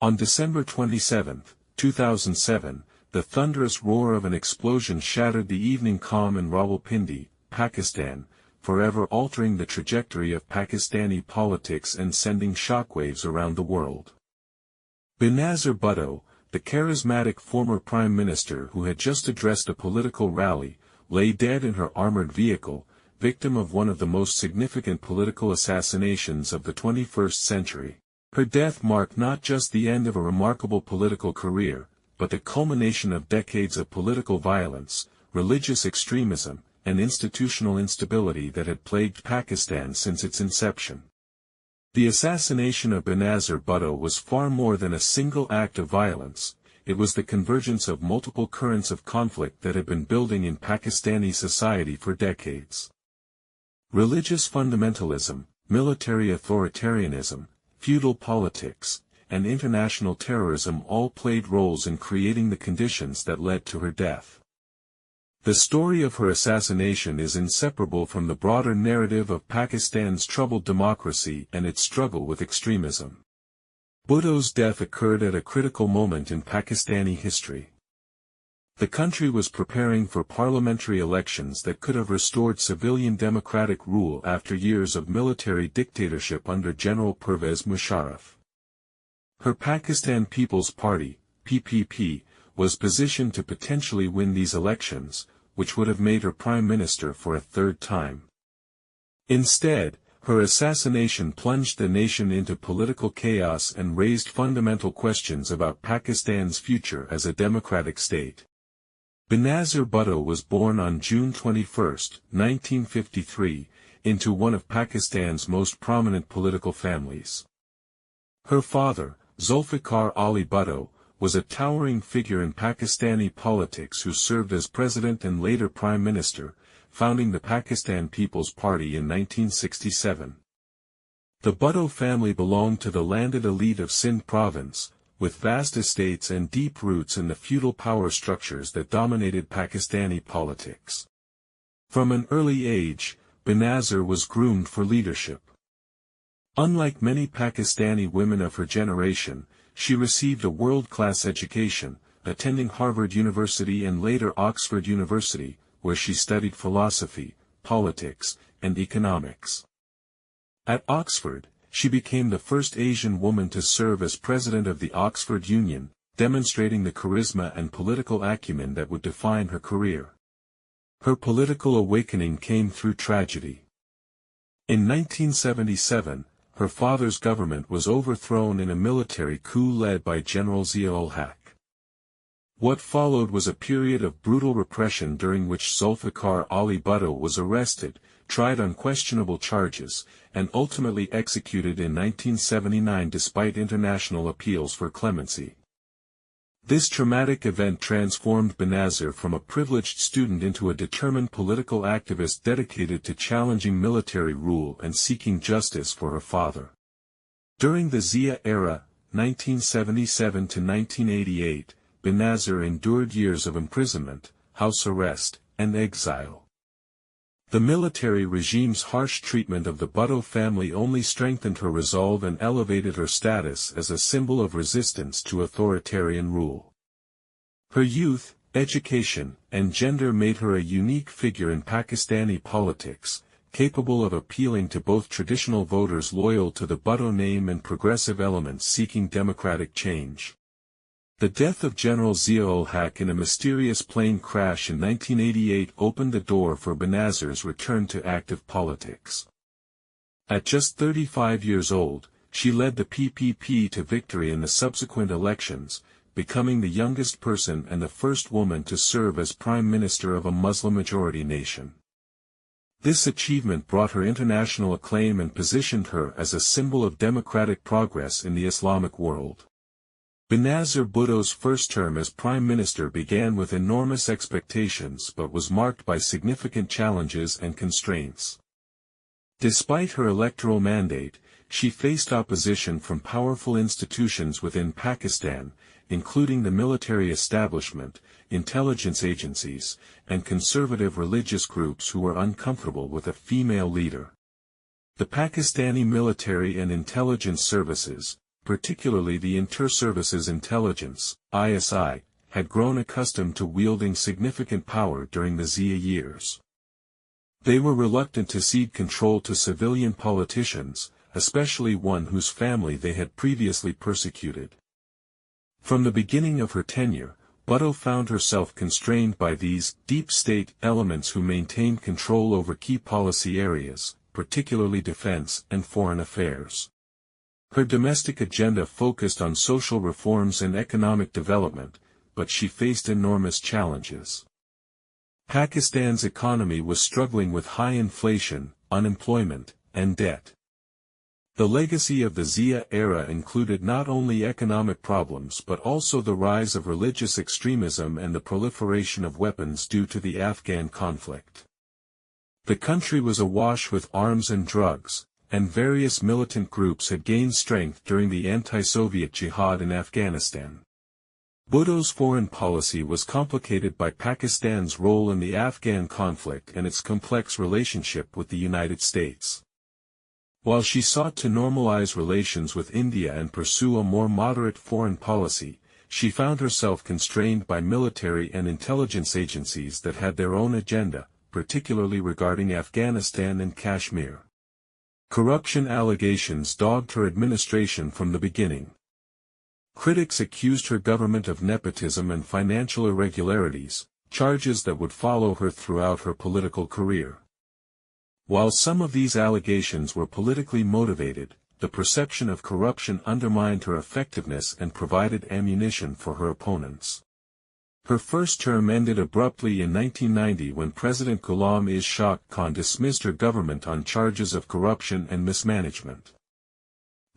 On December 27, 2007, the thunderous roar of an explosion shattered the evening calm in Rawalpindi, Pakistan, forever altering the trajectory of Pakistani politics and sending shockwaves around the world. Benazir Bhutto, the charismatic former prime minister who had just addressed a political rally, lay dead in her armored vehicle, victim of one of the most significant political assassinations of the 21st century. Her death marked not just the end of a remarkable political career, but the culmination of decades of political violence, religious extremism, and institutional instability that had plagued Pakistan since its inception. The assassination of Benazir Bhutto was far more than a single act of violence. It was the convergence of multiple currents of conflict that had been building in Pakistani society for decades. Religious fundamentalism, military authoritarianism, feudal politics, and international terrorism all played roles in creating the conditions that led to her death. The story of her assassination is inseparable from the broader narrative of Pakistan's troubled democracy and its struggle with extremism. Bhutto's death occurred at a critical moment in Pakistani history. The country was preparing for parliamentary elections that could have restored civilian democratic rule after years of military dictatorship under General Pervez Musharraf. Her Pakistan People's Party, PPP, was positioned to potentially win these elections, which would have made her prime minister for a third time. Instead, her assassination plunged the nation into political chaos and raised fundamental questions about Pakistan's future as a democratic state. Benazir Bhutto was born on June 21, 1953, into one of Pakistan's most prominent political families. Her father, Zulfikar Ali Bhutto, was a towering figure in Pakistani politics who served as president and later prime minister, founding the Pakistan People's Party in 1967. The Bhutto family belonged to the landed elite of Sindh province, with vast estates and deep roots in the feudal power structures that dominated Pakistani politics. From an early age, Benazir was groomed for leadership. Unlike many Pakistani women of her generation, she received a world-class education, attending Harvard University and later Oxford University, where she studied philosophy, politics, and economics. At Oxford, she became the first Asian woman to serve as president of the Oxford Union, demonstrating the charisma and political acumen that would define her career. Her political awakening came through tragedy. In 1977, her father's government was overthrown in a military coup led by General Zia-ul-Haq. What followed was a period of brutal repression during which Zulfikar Ali Bhutto was arrested, tried on questionable charges, and ultimately executed in 1979 despite international appeals for clemency. This traumatic event transformed Benazir from a privileged student into a determined political activist dedicated to challenging military rule and seeking justice for her father. During the Zia era, 1977 to 1988, Benazir endured years of imprisonment, house arrest, and exile. The military regime's harsh treatment of the Bhutto family only strengthened her resolve and elevated her status as a symbol of resistance to authoritarian rule. Her youth, education, and gender made her a unique figure in Pakistani politics, capable of appealing to both traditional voters loyal to the Bhutto name and progressive elements seeking democratic change. The death of General Zia-ul-Haq in a mysterious plane crash in 1988 opened the door for Benazir's return to active politics. At just 35 years old, she led the PPP to victory in the subsequent elections, becoming the youngest person and the first woman to serve as Prime Minister of a Muslim-majority nation. This achievement brought her international acclaim and positioned her as a symbol of democratic progress in the Islamic world. Benazir Bhutto's first term as Prime Minister began with enormous expectations but was marked by significant challenges and constraints. Despite her electoral mandate, she faced opposition from powerful institutions within Pakistan, including the military establishment, intelligence agencies, and conservative religious groups who were uncomfortable with a female leader. The Pakistani military and intelligence services, particularly the Inter-Services Intelligence, ISI, had grown accustomed to wielding significant power during the Zia years. They were reluctant to cede control to civilian politicians, especially one whose family they had previously persecuted. From the beginning of her tenure, Bhutto found herself constrained by these deep state elements who maintained control over key policy areas, particularly defense and foreign affairs. Her domestic agenda focused on social reforms and economic development, but she faced enormous challenges. Pakistan's economy was struggling with high inflation, unemployment, and debt. The legacy of the Zia era included not only economic problems but also the rise of religious extremism and the proliferation of weapons due to the Afghan conflict. The country was awash with arms and drugs, and various militant groups had gained strength during the anti-Soviet jihad in Afghanistan. Bhutto's foreign policy was complicated by Pakistan's role in the Afghan conflict and its complex relationship with the United States. While she sought to normalize relations with India and pursue a more moderate foreign policy, she found herself constrained by military and intelligence agencies that had their own agenda, particularly regarding Afghanistan and Kashmir. Corruption allegations dogged her administration from the beginning. Critics accused her government of nepotism and financial irregularities, charges that would follow her throughout her political career. While some of these allegations were politically motivated, the perception of corruption undermined her effectiveness and provided ammunition for her opponents. Her first term ended abruptly in 1990 when President Ghulam Ishaq Khan dismissed her government on charges of corruption and mismanagement.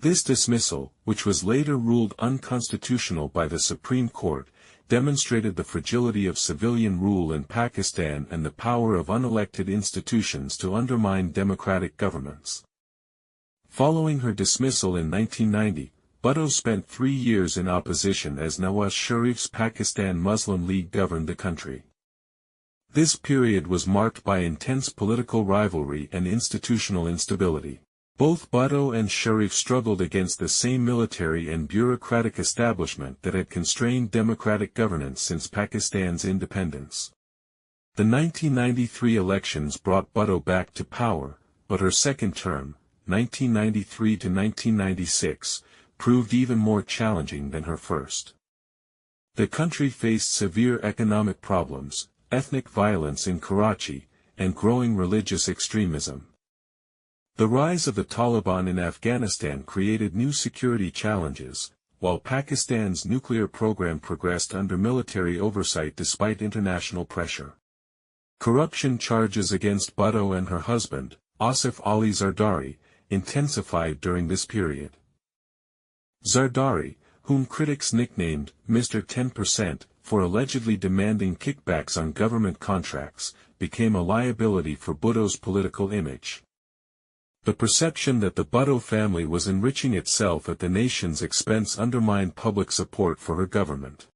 This dismissal, which was later ruled unconstitutional by the Supreme Court, demonstrated the fragility of civilian rule in Pakistan and the power of unelected institutions to undermine democratic governments. Following her dismissal in 1990, Bhutto spent 3 years in opposition as Nawaz Sharif's Pakistan Muslim League governed the country. This period was marked by intense political rivalry and institutional instability. Both Bhutto and Sharif struggled against the same military and bureaucratic establishment that had constrained democratic governance since Pakistan's independence. The 1993 elections brought Bhutto back to power, but her second term, 1993 to 1996, proved even more challenging than her first. The country faced severe economic problems, ethnic violence in Karachi, and growing religious extremism. The rise of the Taliban in Afghanistan created new security challenges, while Pakistan's nuclear program progressed under military oversight despite international pressure. Corruption charges against Bhutto and her husband, Asif Ali Zardari, intensified during this period. Zardari, whom critics nicknamed Mr. 10% for allegedly demanding kickbacks on government contracts, became a liability for Bhutto's political image. The perception that the Bhutto family was enriching itself at the nation's expense undermined public support for her government.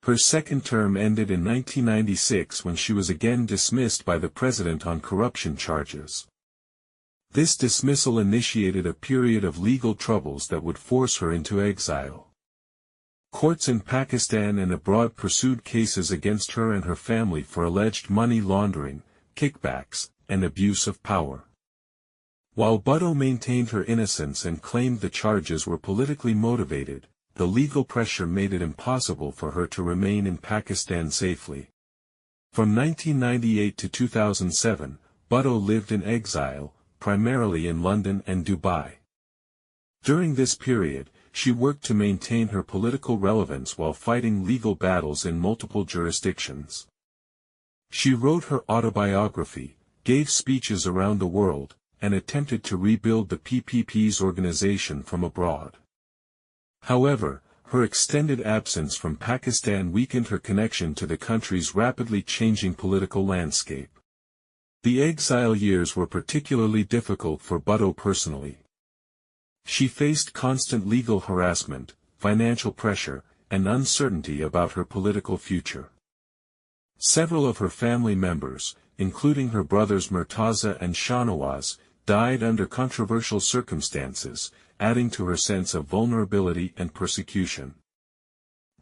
Her second term ended in 1996 when she was again dismissed by the president on corruption charges. This dismissal initiated a period of legal troubles that would force her into exile. Courts in Pakistan and abroad pursued cases against her and her family for alleged money laundering, kickbacks, and abuse of power. While Bhutto maintained her innocence and claimed the charges were politically motivated, the legal pressure made it impossible for her to remain in Pakistan safely. From 1998 to 2007, Bhutto lived in exile, primarily in London and Dubai. During this period, she worked to maintain her political relevance while fighting legal battles in multiple jurisdictions. She wrote her autobiography, gave speeches around the world, and attempted to rebuild the PPP's organization from abroad. However, her extended absence from Pakistan weakened her connection to the country's rapidly changing political landscape. The exile years were particularly difficult for Bhutto personally. She faced constant legal harassment, financial pressure, and uncertainty about her political future. Several of her family members, including her brothers Murtaza and Shahnawaz, died under controversial circumstances, adding to her sense of vulnerability and persecution.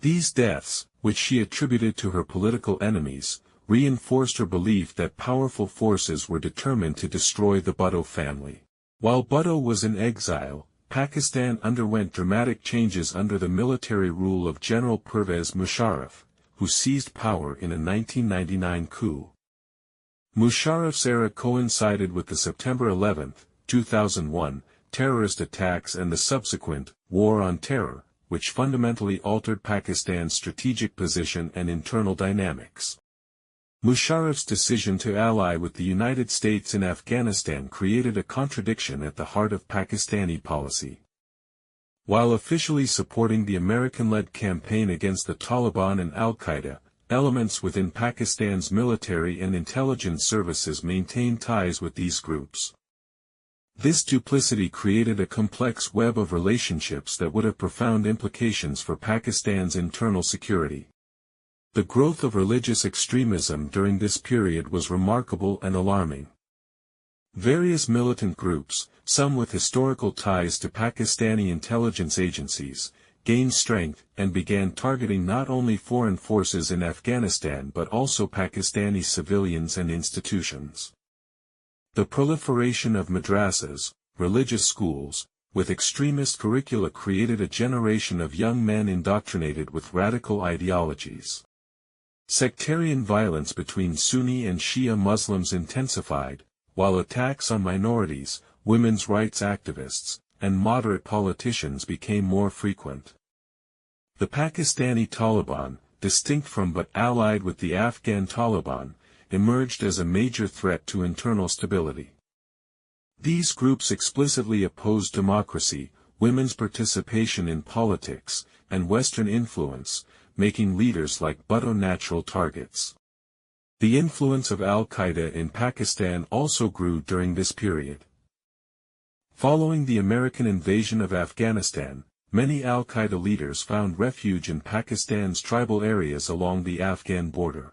These deaths, which she attributed to her political enemies, reinforced her belief that powerful forces were determined to destroy the Bhutto family. While Bhutto was in exile, Pakistan underwent dramatic changes under the military rule of General Pervez Musharraf, who seized power in a 1999 coup. Musharraf's era coincided with the September 11, 2001, terrorist attacks and the subsequent War on Terror, which fundamentally altered Pakistan's strategic position and internal dynamics. Musharraf's decision to ally with the United States in Afghanistan created a contradiction at the heart of Pakistani policy. While officially supporting the American-led campaign against the Taliban and al-Qaeda, elements within Pakistan's military and intelligence services maintained ties with these groups. This duplicity created a complex web of relationships that would have profound implications for Pakistan's internal security. The growth of religious extremism during this period was remarkable and alarming. Various militant groups, some with historical ties to Pakistani intelligence agencies, gained strength and began targeting not only foreign forces in Afghanistan but also Pakistani civilians and institutions. The proliferation of madrasas, religious schools, with extremist curricula created a generation of young men indoctrinated with radical ideologies. Sectarian violence between Sunni and Shia Muslims intensified, while attacks on minorities, women's rights activists, and moderate politicians became more frequent. The Pakistani Taliban, distinct from but allied with the Afghan Taliban, emerged as a major threat to internal stability. These groups explicitly opposed democracy, women's participation in politics, and Western influence, making leaders like Bhutto natural targets. The influence of al-Qaeda in Pakistan also grew during this period. Following the American invasion of Afghanistan, many al-Qaeda leaders found refuge in Pakistan's tribal areas along the Afghan border.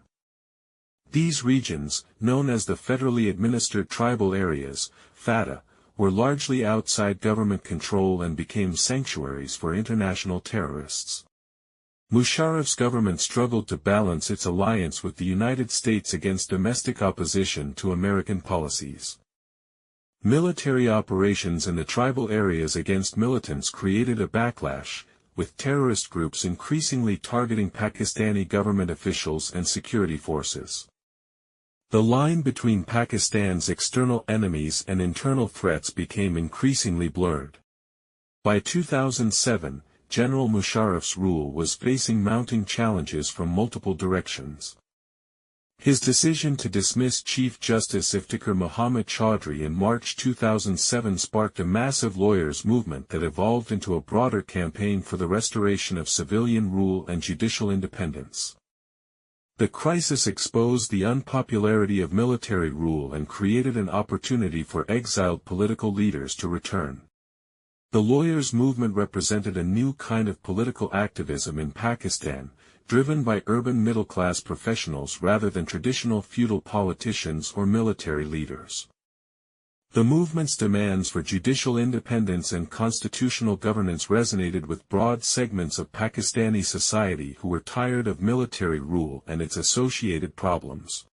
These regions, known as the Federally Administered Tribal Areas, FATA, were largely outside government control and became sanctuaries for international terrorists. Musharraf's government struggled to balance its alliance with the United States against domestic opposition to American policies. Military operations in the tribal areas against militants created a backlash, with terrorist groups increasingly targeting Pakistani government officials and security forces. The line between Pakistan's external enemies and internal threats became increasingly blurred. By 2007, General Musharraf's rule was facing mounting challenges from multiple directions. His decision to dismiss Chief Justice Iftikhar Muhammad Chaudhry in March 2007 sparked a massive lawyers' movement that evolved into a broader campaign for the restoration of civilian rule and judicial independence. The crisis exposed the unpopularity of military rule and created an opportunity for exiled political leaders to return. The lawyers' movement represented a new kind of political activism in Pakistan, driven by urban middle-class professionals rather than traditional feudal politicians or military leaders. The movement's demands for judicial independence and constitutional governance resonated with broad segments of Pakistani society who were tired of military rule and its associated problems.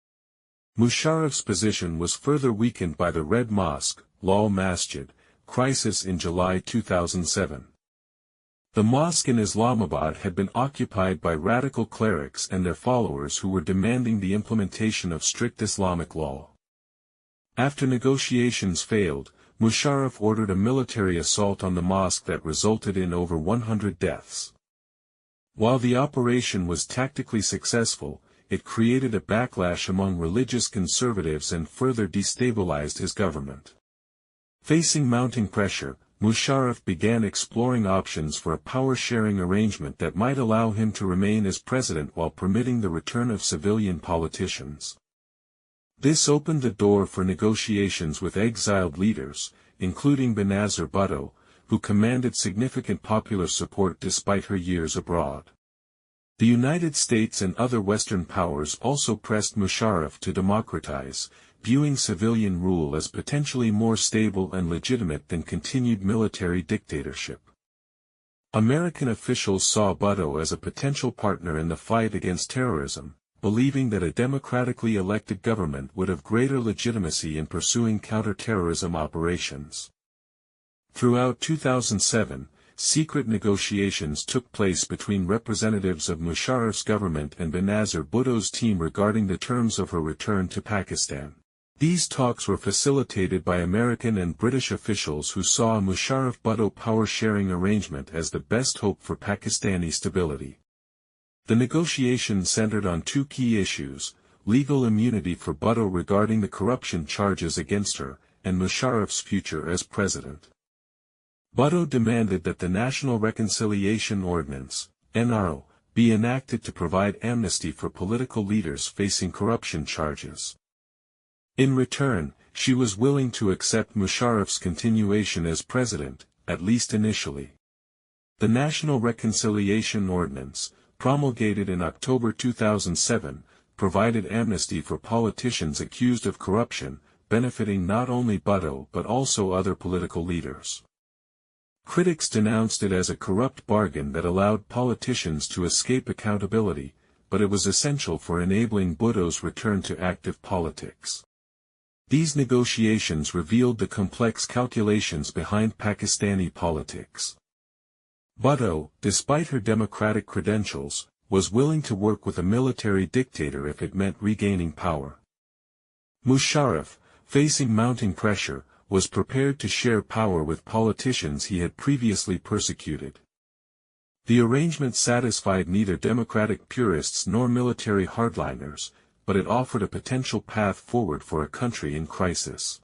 Musharraf's position was further weakened by the Red Mosque, Lal Masjid, crisis in July 2007. The mosque in Islamabad had been occupied by radical clerics and their followers who were demanding the implementation of strict Islamic law. After negotiations failed, Musharraf ordered a military assault on the mosque that resulted in over 100 deaths. While the operation was tactically successful, it created a backlash among religious conservatives and further destabilized his government. Facing mounting pressure, Musharraf began exploring options for a power-sharing arrangement that might allow him to remain as president while permitting the return of civilian politicians. This opened the door for negotiations with exiled leaders, including Benazir Bhutto, who commanded significant popular support despite her years abroad. The United States and other Western powers also pressed Musharraf to democratize, viewing civilian rule as potentially more stable and legitimate than continued military dictatorship. American officials saw Bhutto as a potential partner in the fight against terrorism, believing that a democratically elected government would have greater legitimacy in pursuing counter-terrorism operations. Throughout 2007, secret negotiations took place between representatives of Musharraf's government and Benazir Bhutto's team regarding the terms of her return to Pakistan. These talks were facilitated by American and British officials who saw a Musharraf-Bhutto power-sharing arrangement as the best hope for Pakistani stability. The negotiations centered on two key issues: legal immunity for Bhutto regarding the corruption charges against her, and Musharraf's future as president. Bhutto demanded that the National Reconciliation Ordinance, NRO, be enacted to provide amnesty for political leaders facing corruption charges. In return, she was willing to accept Musharraf's continuation as president, at least initially. The National Reconciliation Ordinance, promulgated in October 2007, provided amnesty for politicians accused of corruption, benefiting not only Bhutto but also other political leaders. Critics denounced it as a corrupt bargain that allowed politicians to escape accountability, but it was essential for enabling Bhutto's return to active politics. These negotiations revealed the complex calculations behind Pakistani politics. Bhutto, despite her democratic credentials, was willing to work with a military dictator if it meant regaining power. Musharraf, facing mounting pressure, was prepared to share power with politicians he had previously persecuted. The arrangement satisfied neither democratic purists nor military hardliners, but it offered a potential path forward for a country in crisis.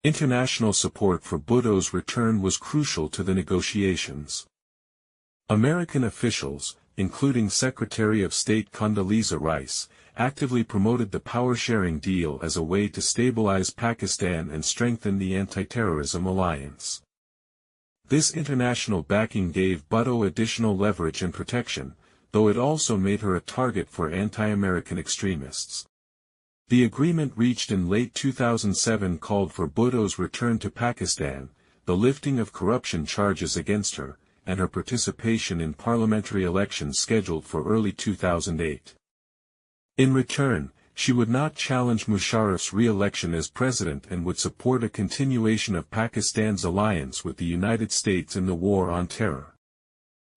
International support for Bhutto's return was crucial to the negotiations. American officials, including Secretary of State Condoleezza Rice, actively promoted the power-sharing deal as a way to stabilize Pakistan and strengthen the anti-terrorism alliance. This international backing gave Bhutto additional leverage and protection, though it also made her a target for anti-American extremists. The agreement reached in late 2007 called for Bhutto's return to Pakistan, the lifting of corruption charges against her, and her participation in parliamentary elections scheduled for early 2008. In return, she would not challenge Musharraf's re-election as president and would support a continuation of Pakistan's alliance with the United States in the war on terror.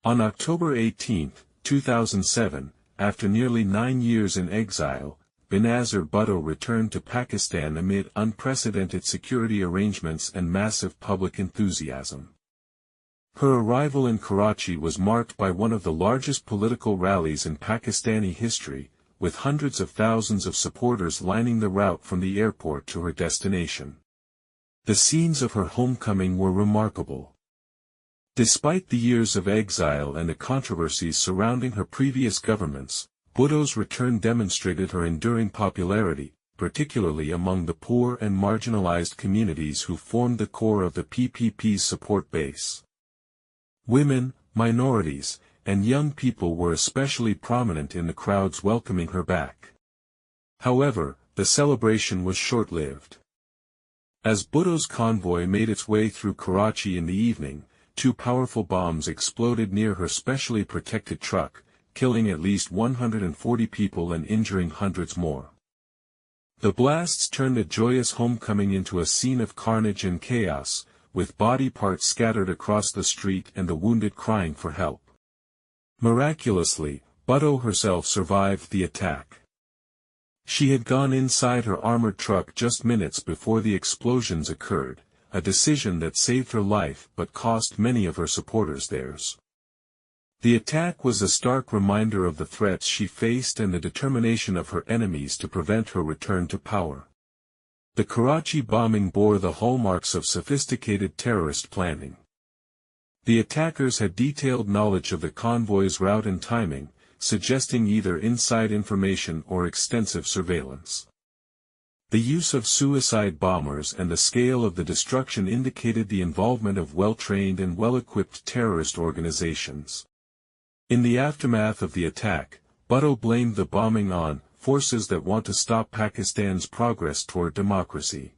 On October 18, 2007, after nearly 9 years in exile, Benazir Bhutto returned to Pakistan amid unprecedented security arrangements and massive public enthusiasm. Her arrival in Karachi was marked by one of the largest political rallies in Pakistani history, with hundreds of thousands of supporters lining the route from the airport to her destination. The scenes of her homecoming were remarkable. Despite the years of exile and the controversies surrounding her previous governments, Bhutto's return demonstrated her enduring popularity, particularly among the poor and marginalized communities who formed the core of the PPP's support base. Women, minorities, and young people were especially prominent in the crowds welcoming her back. However, the celebration was short-lived. As Bhutto's convoy made its way through Karachi in the evening, 2 powerful bombs exploded near her specially protected truck, killing at least 140 people and injuring hundreds more. The blasts turned a joyous homecoming into a scene of carnage and chaos, with body parts scattered across the street and the wounded crying for help. Miraculously, Bhutto herself survived the attack. She had gone inside her armored truck just minutes before the explosions occurred, a decision that saved her life but cost many of her supporters theirs. The attack was a stark reminder of the threats she faced and the determination of her enemies to prevent her return to power. The Karachi bombing bore the hallmarks of sophisticated terrorist planning. The attackers had detailed knowledge of the convoy's route and timing, suggesting either inside information or extensive surveillance. The use of suicide bombers and the scale of the destruction indicated the involvement of well-trained and well-equipped terrorist organizations. In the aftermath of the attack, Bhutto blamed the bombing on forces that want to stop Pakistan's progress toward democracy.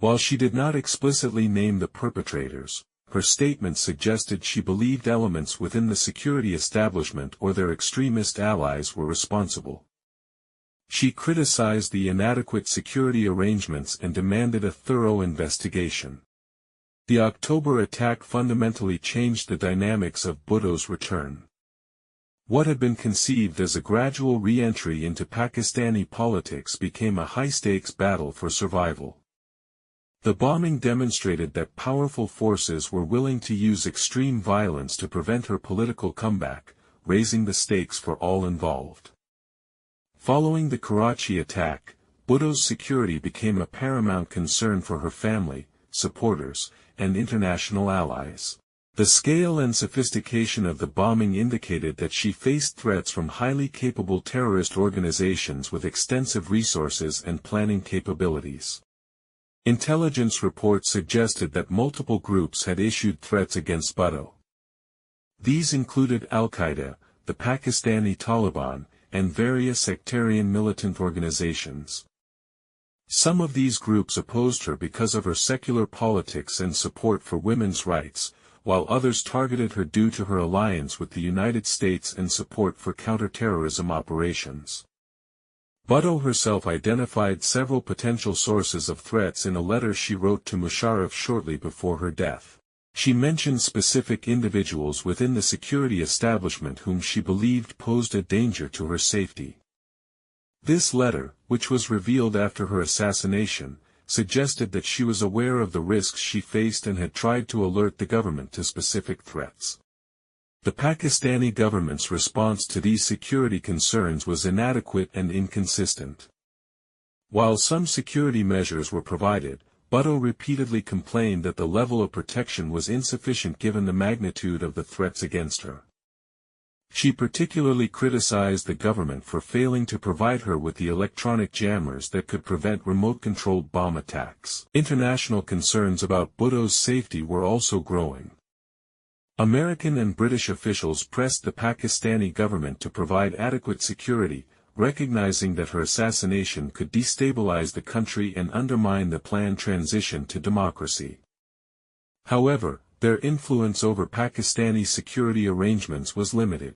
While she did not explicitly name the perpetrators, her statement suggested she believed elements within the security establishment or their extremist allies were responsible. She criticized the inadequate security arrangements and demanded a thorough investigation. The October attack fundamentally changed the dynamics of Bhutto's return. What had been conceived as a gradual re-entry into Pakistani politics became a high-stakes battle for survival. The bombing demonstrated that powerful forces were willing to use extreme violence to prevent her political comeback, raising the stakes for all involved. Following the Karachi attack, Bhutto's security became a paramount concern for her family, supporters, and international allies. The scale and sophistication of the bombing indicated that she faced threats from highly capable terrorist organizations with extensive resources and planning capabilities. Intelligence reports suggested that multiple groups had issued threats against Bhutto. These included Al-Qaeda, the Pakistani Taliban, and various sectarian militant organizations. Some of these groups opposed her because of her secular politics and support for women's rights, while others targeted her due to her alliance with the United States and support for counterterrorism operations. Bhutto herself identified several potential sources of threats in a letter she wrote to Musharraf shortly before her death. She mentioned specific individuals within the security establishment whom she believed posed a danger to her safety. This letter, which was revealed after her assassination, suggested that she was aware of the risks she faced and had tried to alert the government to specific threats. The Pakistani government's response to these security concerns was inadequate and inconsistent. While some security measures were provided, Bhutto repeatedly complained that the level of protection was insufficient given the magnitude of the threats against her. She particularly criticized the government for failing to provide her with the electronic jammers that could prevent remote-controlled bomb attacks. International concerns about Bhutto's safety were also growing. American and British officials pressed the Pakistani government to provide adequate security, recognizing that her assassination could destabilize the country and undermine the planned transition to democracy. However, their influence over Pakistani security arrangements was limited.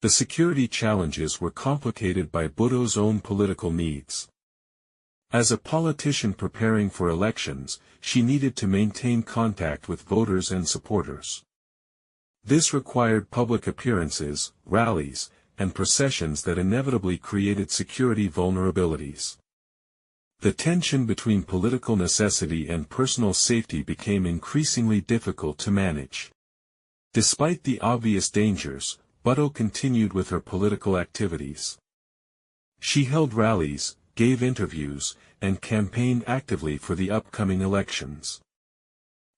The security challenges were complicated by Bhutto's own political needs. As a politician preparing for elections, she needed to maintain contact with voters and supporters. This required public appearances, rallies, and processions that inevitably created security vulnerabilities. The tension between political necessity and personal safety became increasingly difficult to manage. Despite the obvious dangers, Bhutto continued with her political activities. She held rallies, gave interviews, and campaigned actively for the upcoming elections.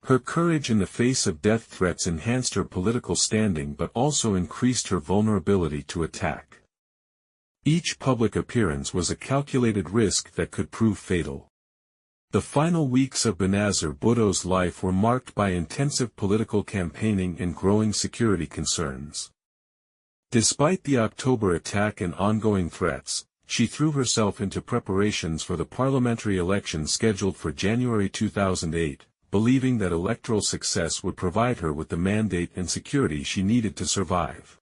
Her courage in the face of death threats enhanced her political standing but also increased her vulnerability to attack. Each public appearance was a calculated risk that could prove fatal. The final weeks of Benazir Bhutto's life were marked by intensive political campaigning and growing security concerns. Despite the October attack and ongoing threats, she threw herself into preparations for the parliamentary election scheduled for January 2008. Believing that electoral success would provide her with the mandate and security she needed to survive.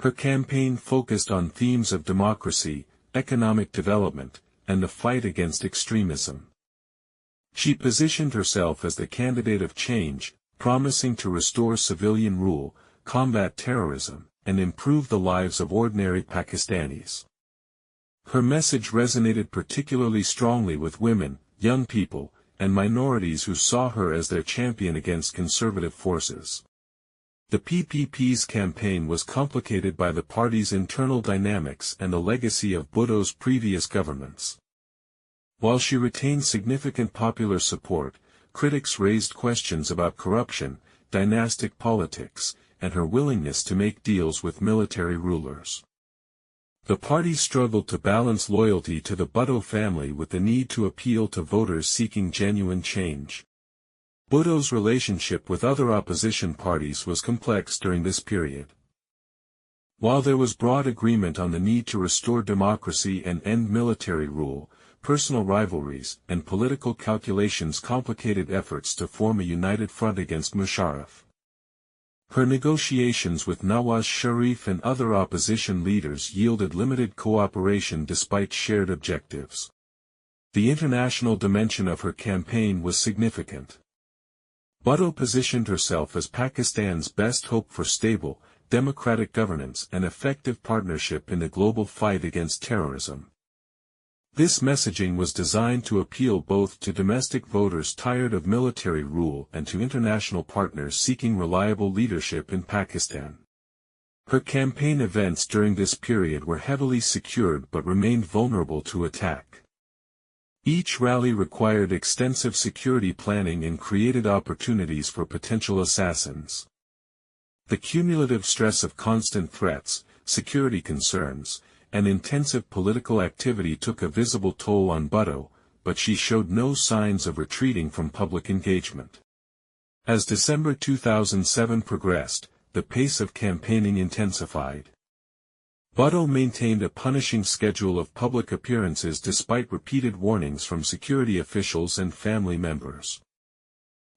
Her campaign focused on themes of democracy, economic development, and the fight against extremism. She positioned herself as the candidate of change, promising to restore civilian rule, combat terrorism, and improve the lives of ordinary Pakistanis. Her message resonated particularly strongly with women, young people, and minorities who saw her as their champion against conservative forces. The PPP's campaign was complicated by the party's internal dynamics and the legacy of Bhutto's previous governments. While she retained significant popular support, critics raised questions about corruption, dynastic politics, and her willingness to make deals with military rulers. The party struggled to balance loyalty to the Bhutto family with the need to appeal to voters seeking genuine change. Bhutto's relationship with other opposition parties was complex during this period. While there was broad agreement on the need to restore democracy and end military rule, personal rivalries and political calculations complicated efforts to form a united front against Musharraf. Her negotiations with Nawaz Sharif and other opposition leaders yielded limited cooperation despite shared objectives. The international dimension of her campaign was significant. Bhutto positioned herself as Pakistan's best hope for stable, democratic governance and effective partnership in the global fight against terrorism. This messaging was designed to appeal both to domestic voters tired of military rule and to international partners seeking reliable leadership in Pakistan. Her campaign events during this period were heavily secured but remained vulnerable to attack. Each rally required extensive security planning and created opportunities for potential assassins. The cumulative stress of constant threats, security concerns, and intensive political activity took a visible toll on Bhutto, but she showed no signs of retreating from public engagement. As December 2007 progressed, the pace of campaigning intensified. Bhutto maintained a punishing schedule of public appearances despite repeated warnings from security officials and family members.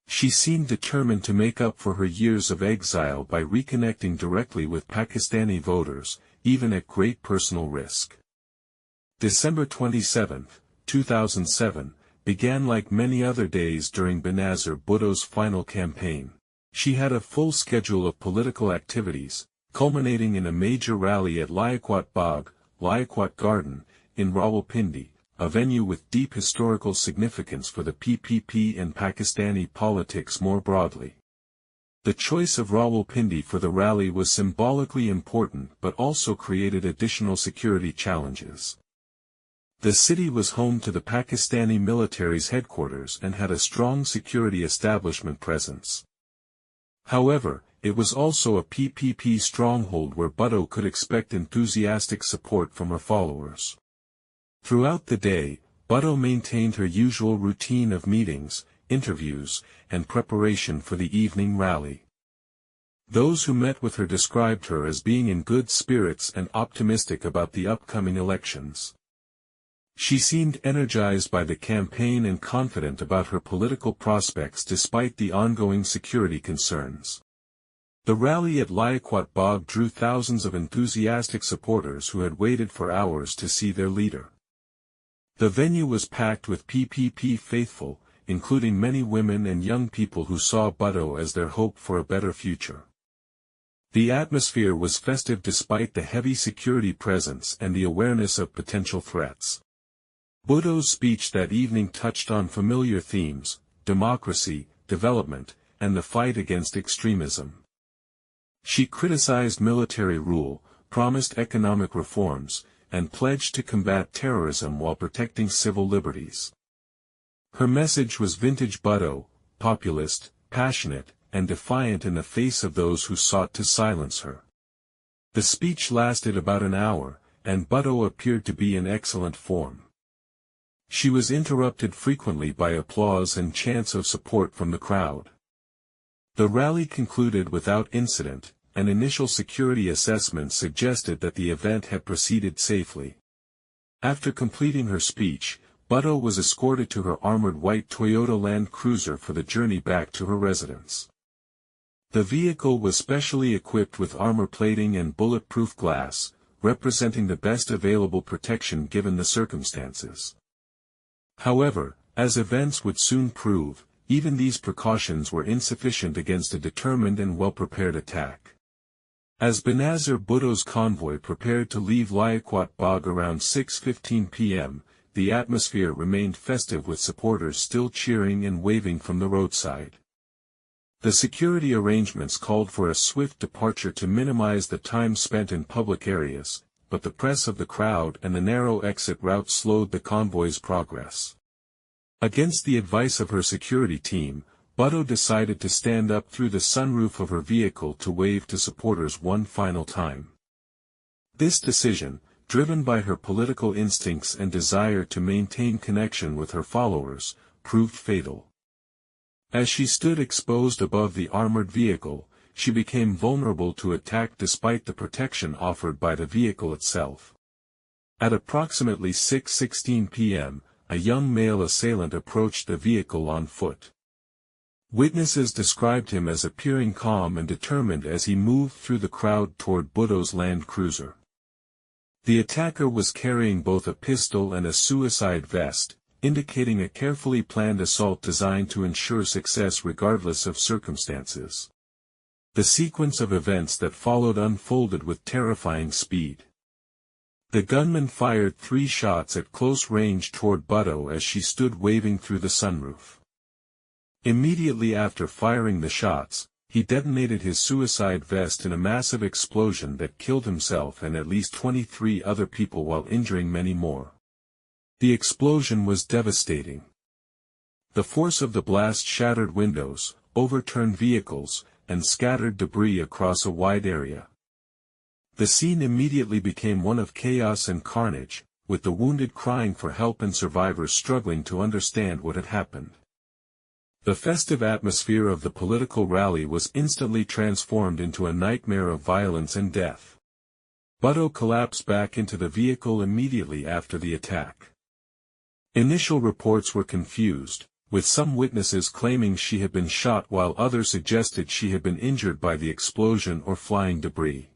She seemed determined to make up for her years of exile by reconnecting directly with Pakistani voters, even at great personal risk. December 27, 2007, began like many other days during Benazir Bhutto's final campaign. She had a full schedule of political activities, culminating in a major rally at Liaquat Bagh, Liaquat Garden, in Rawalpindi, a venue with deep historical significance for the PPP and Pakistani politics more broadly. The choice of Rawalpindi for the rally was symbolically important but also created additional security challenges. The city was home to the Pakistani military's headquarters and had a strong security establishment presence. However, it was also a PPP stronghold where Bhutto could expect enthusiastic support from her followers. Throughout the day, Bhutto maintained her usual routine of meetings, interviews, and preparation for the evening rally. Those who met with her described her as being in good spirits and optimistic about the upcoming elections. She seemed energized by the campaign and confident about her political prospects despite the ongoing security concerns. The rally at Liaquat Bagh drew thousands of enthusiastic supporters who had waited for hours to see their leader. The venue was packed with PPP faithful, including many women and young people who saw Bhutto as their hope for a better future. The atmosphere was festive despite the heavy security presence and the awareness of potential threats. Bhutto's speech that evening touched on familiar themes: democracy, development, and the fight against extremism. She criticized military rule, promised economic reforms, and pledged to combat terrorism while protecting civil liberties. Her message was vintage Bhutto, populist, passionate, and defiant in the face of those who sought to silence her. The speech lasted about an hour, and Bhutto appeared to be in excellent form. She was interrupted frequently by applause and chants of support from the crowd. The rally concluded without incident, and initial security assessments suggested that the event had proceeded safely. After completing her speech, Bhutto was escorted to her armored white Toyota Land Cruiser for the journey back to her residence. The vehicle was specially equipped with armor plating and bulletproof glass, representing the best available protection given the circumstances. However, as events would soon prove, even these precautions were insufficient against a determined and well-prepared attack. As Benazir Bhutto's convoy prepared to leave Liaquat Bagh around 6:15 p.m., the atmosphere remained festive with supporters still cheering and waving from the roadside. The security arrangements called for a swift departure to minimize the time spent in public areas, but the press of the crowd and the narrow exit route slowed the convoy's progress. Against the advice of her security team, Bhutto decided to stand up through the sunroof of her vehicle to wave to supporters one final time. This decision, driven by her political instincts and desire to maintain connection with her followers, proved fatal. As she stood exposed above the armored vehicle, she became vulnerable to attack despite the protection offered by the vehicle itself. At approximately 6:16 p.m., a young male assailant approached the vehicle on foot. Witnesses described him as appearing calm and determined as he moved through the crowd toward Bhutto's Land Cruiser. The attacker was carrying both a pistol and a suicide vest, indicating a carefully planned assault designed to ensure success regardless of circumstances. The sequence of events that followed unfolded with terrifying speed. The gunman fired 3 shots at close range toward Bhutto as she stood waving through the sunroof. Immediately after firing the shots, he detonated his suicide vest in a massive explosion that killed himself and at least 23 other people while injuring many more. The explosion was devastating. The force of the blast shattered windows, overturned vehicles, and scattered debris across a wide area. The scene immediately became one of chaos and carnage, with the wounded crying for help and survivors struggling to understand what had happened. The festive atmosphere of the political rally was instantly transformed into a nightmare of violence and death. Bhutto collapsed back into the vehicle immediately after the attack. Initial reports were confused, with some witnesses claiming she had been shot while others suggested she had been injured by the explosion or flying debris.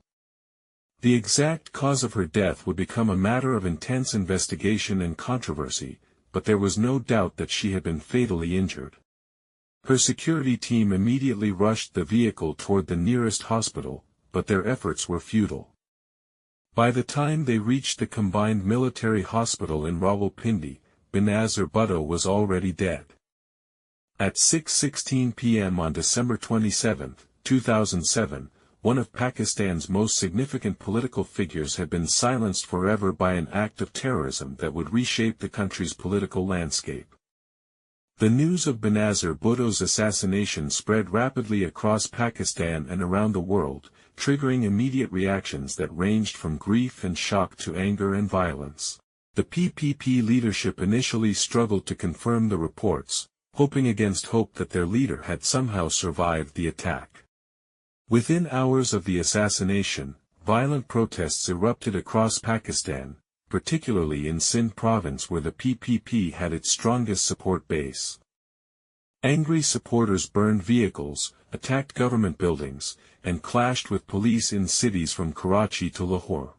The exact cause of her death would become a matter of intense investigation and controversy, but there was no doubt that she had been fatally injured. Her security team immediately rushed the vehicle toward the nearest hospital, but their efforts were futile. By the time they reached the combined military hospital in Rawalpindi, Benazir Bhutto was already dead. At 6:16 p.m. on December 27, 2007, one of Pakistan's most significant political figures had been silenced forever by an act of terrorism that would reshape the country's political landscape. The news of Benazir Bhutto's assassination spread rapidly across Pakistan and around the world, triggering immediate reactions that ranged from grief and shock to anger and violence. The PPP leadership initially struggled to confirm the reports, hoping against hope that their leader had somehow survived the attack. Within hours of the assassination, violent protests erupted across Pakistan, particularly in Sindh province where the PPP had its strongest support base. Angry supporters burned vehicles, attacked government buildings, and clashed with police in cities from Karachi to Lahore.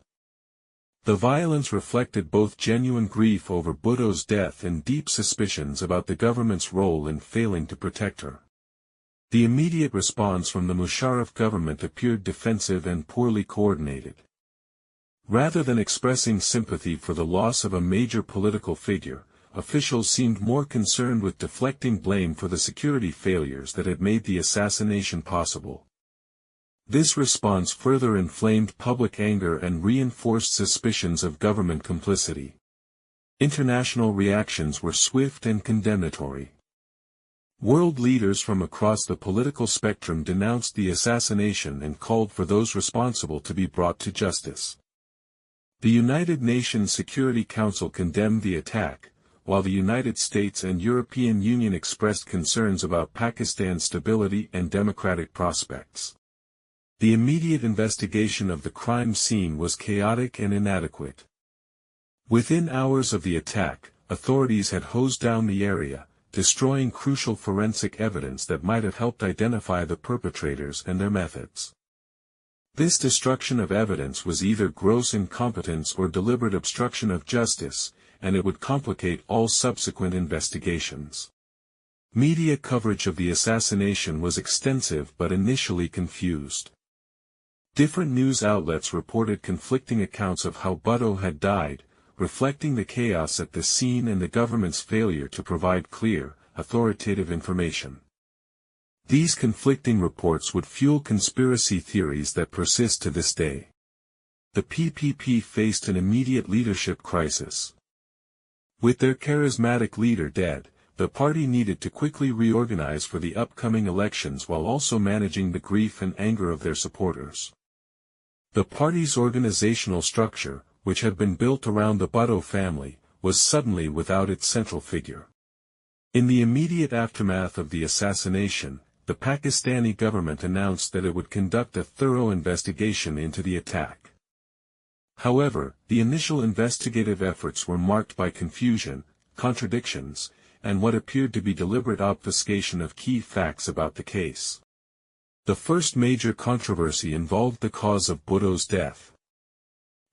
The violence reflected both genuine grief over Bhutto's death and deep suspicions about the government's role in failing to protect her. The immediate response from the Musharraf government appeared defensive and poorly coordinated. Rather than expressing sympathy for the loss of a major political figure, officials seemed more concerned with deflecting blame for the security failures that had made the assassination possible. This response further inflamed public anger and reinforced suspicions of government complicity. International reactions were swift and condemnatory. World leaders from across the political spectrum denounced the assassination and called for those responsible to be brought to justice. The United Nations Security Council condemned the attack, while the United States and European Union expressed concerns about Pakistan's stability and democratic prospects. The immediate investigation of the crime scene was chaotic and inadequate. Within hours of the attack, authorities had hosed down the area, destroying crucial forensic evidence that might have helped identify the perpetrators and their methods. This destruction of evidence was either gross incompetence or deliberate obstruction of justice, and it would complicate all subsequent investigations. Media coverage of the assassination was extensive but initially confused. Different news outlets reported conflicting accounts of how Bhutto had died, reflecting the chaos at the scene and the government's failure to provide clear, authoritative information. These conflicting reports would fuel conspiracy theories that persist to this day. The PPP faced an immediate leadership crisis. With their charismatic leader dead, the party needed to quickly reorganize for the upcoming elections while also managing the grief and anger of their supporters. The party's organizational structure, which had been built around the Bhutto family, was suddenly without its central figure. In the immediate aftermath of the assassination, the Pakistani government announced that it would conduct a thorough investigation into the attack. However, the initial investigative efforts were marked by confusion, contradictions, and what appeared to be deliberate obfuscation of key facts about the case. The first major controversy involved the cause of Bhutto's death.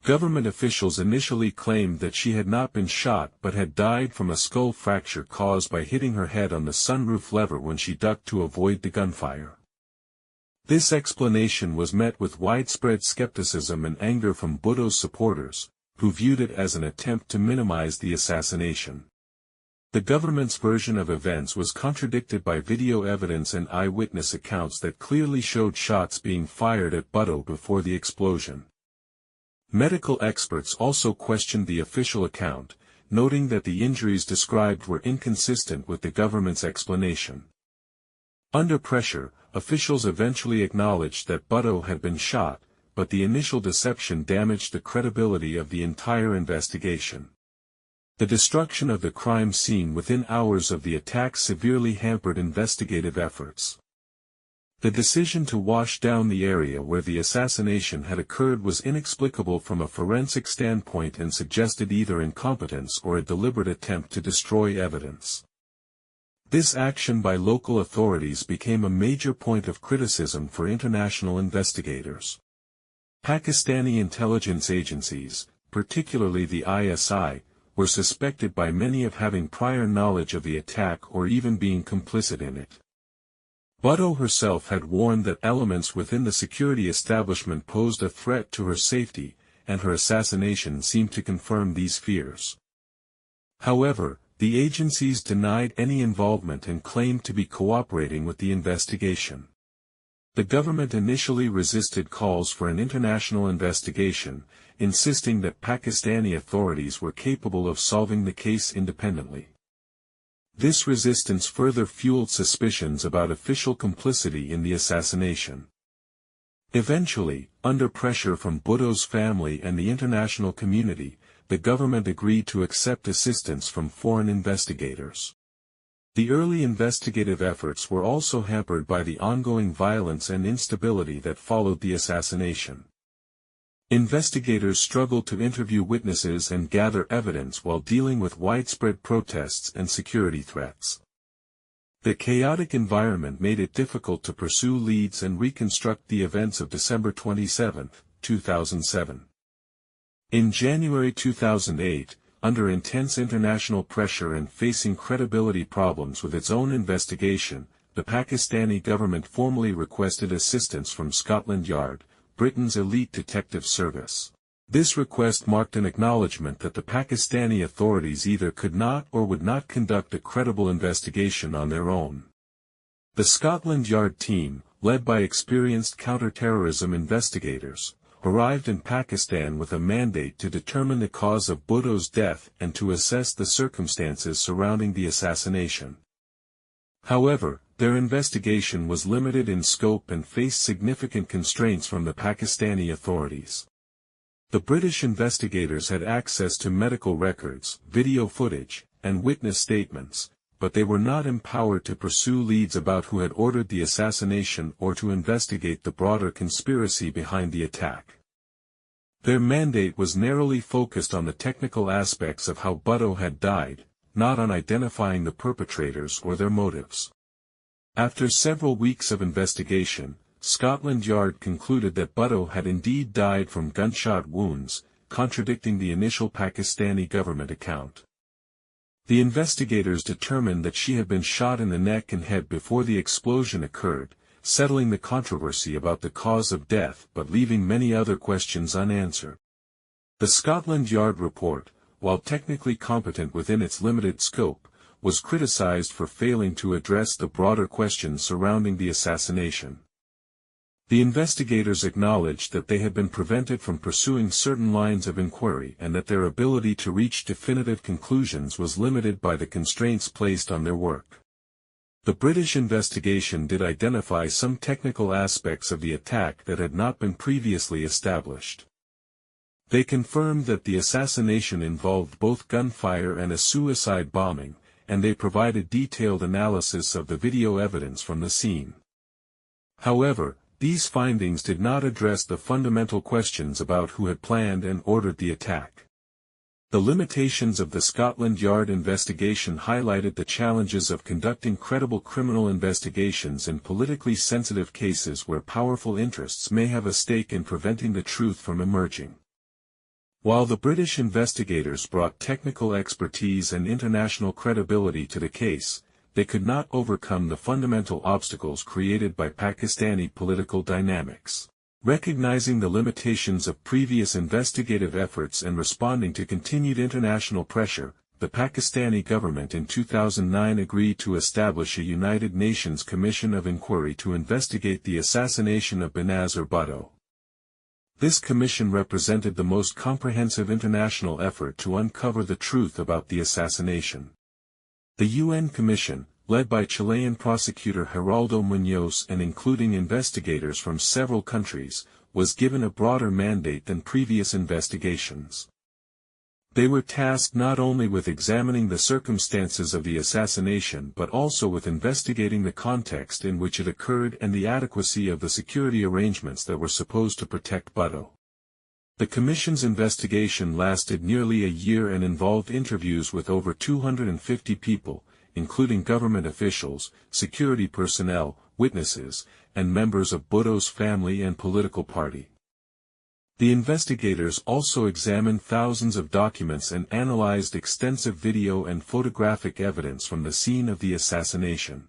Government officials initially claimed that she had not been shot but had died from a skull fracture caused by hitting her head on the sunroof lever when she ducked to avoid the gunfire. This explanation was met with widespread skepticism and anger from Bhutto's supporters, who viewed it as an attempt to minimize the assassination. The government's version of events was contradicted by video evidence and eyewitness accounts that clearly showed shots being fired at Bhutto before the explosion. Medical experts also questioned the official account, noting that the injuries described were inconsistent with the government's explanation. Under pressure, officials eventually acknowledged that Bhutto had been shot, but the initial deception damaged the credibility of the entire investigation. The destruction of the crime scene within hours of the attack severely hampered investigative efforts. The decision to wash down the area where the assassination had occurred was inexplicable from a forensic standpoint and suggested either incompetence or a deliberate attempt to destroy evidence. This action by local authorities became a major point of criticism for international investigators. Pakistani intelligence agencies, particularly the ISI, were suspected by many of having prior knowledge of the attack or even being complicit in it. Bhutto herself had warned that elements within the security establishment posed a threat to her safety, and her assassination seemed to confirm these fears. However, the agencies denied any involvement and claimed to be cooperating with the investigation. The government initially resisted calls for an international investigation, insisting that Pakistani authorities were capable of solving the case independently. This resistance further fueled suspicions about official complicity in the assassination. Eventually, under pressure from Bhutto's family and the international community, the government agreed to accept assistance from foreign investigators. The early investigative efforts were also hampered by the ongoing violence and instability that followed the assassination. Investigators struggled to interview witnesses and gather evidence while dealing with widespread protests and security threats. The chaotic environment made it difficult to pursue leads and reconstruct the events of December 27, 2007. In January 2008, under intense international pressure and facing credibility problems with its own investigation, the Pakistani government formally requested assistance from Scotland Yard, Britain's elite detective service. This request marked an acknowledgement that the Pakistani authorities either could not or would not conduct a credible investigation on their own. The Scotland Yard team, led by experienced counter-terrorism investigators, arrived in Pakistan with a mandate to determine the cause of Bhutto's death and to assess the circumstances surrounding the assassination. However, their investigation was limited in scope and faced significant constraints from the Pakistani authorities. The British investigators had access to medical records, video footage, and witness statements, but they were not empowered to pursue leads about who had ordered the assassination or to investigate the broader conspiracy behind the attack. Their mandate was narrowly focused on the technical aspects of how Bhutto had died, not on identifying the perpetrators or their motives. After several weeks of investigation, Scotland Yard concluded that Bhutto had indeed died from gunshot wounds, contradicting the initial Pakistani government account. The investigators determined that she had been shot in the neck and head before the explosion occurred, settling the controversy about the cause of death but leaving many other questions unanswered. The Scotland Yard report, while technically competent within its limited scope, was criticized for failing to address the broader questions surrounding the assassination. The investigators acknowledged that they had been prevented from pursuing certain lines of inquiry and that their ability to reach definitive conclusions was limited by the constraints placed on their work. The British investigation did identify some technical aspects of the attack that had not been previously established. They confirmed that the assassination involved both gunfire and a suicide bombing, and they provided detailed analysis of the video evidence from the scene. However, these findings did not address the fundamental questions about who had planned and ordered the attack. The limitations of the Scotland Yard investigation highlighted the challenges of conducting credible criminal investigations in politically sensitive cases where powerful interests may have a stake in preventing the truth from emerging. While the British investigators brought technical expertise and international credibility to the case, they could not overcome the fundamental obstacles created by Pakistani political dynamics. Recognizing the limitations of previous investigative efforts and responding to continued international pressure, the Pakistani government in 2009 agreed to establish a United Nations Commission of Inquiry to investigate the assassination of Benazir Bhutto. This commission represented the most comprehensive international effort to uncover the truth about the assassination. The UN Commission, led by Chilean prosecutor Geraldo Muñoz and including investigators from several countries, was given a broader mandate than previous investigations. They were tasked not only with examining the circumstances of the assassination but also with investigating the context in which it occurred and the adequacy of the security arrangements that were supposed to protect Bhutto. The Commission's investigation lasted nearly a year and involved interviews with over 250 people, including government officials, security personnel, witnesses, and members of Bhutto's family and political party. The investigators also examined thousands of documents and analyzed extensive video and photographic evidence from the scene of the assassination.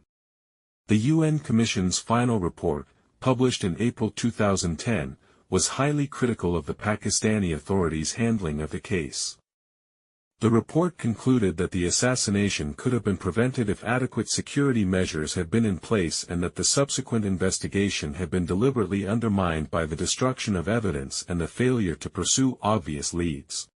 The UN Commission's final report, published in April 2010, was highly critical of the Pakistani authorities' handling of the case. The report concluded that the assassination could have been prevented if adequate security measures had been in place and that the subsequent investigation had been deliberately undermined by the destruction of evidence and the failure to pursue obvious leads.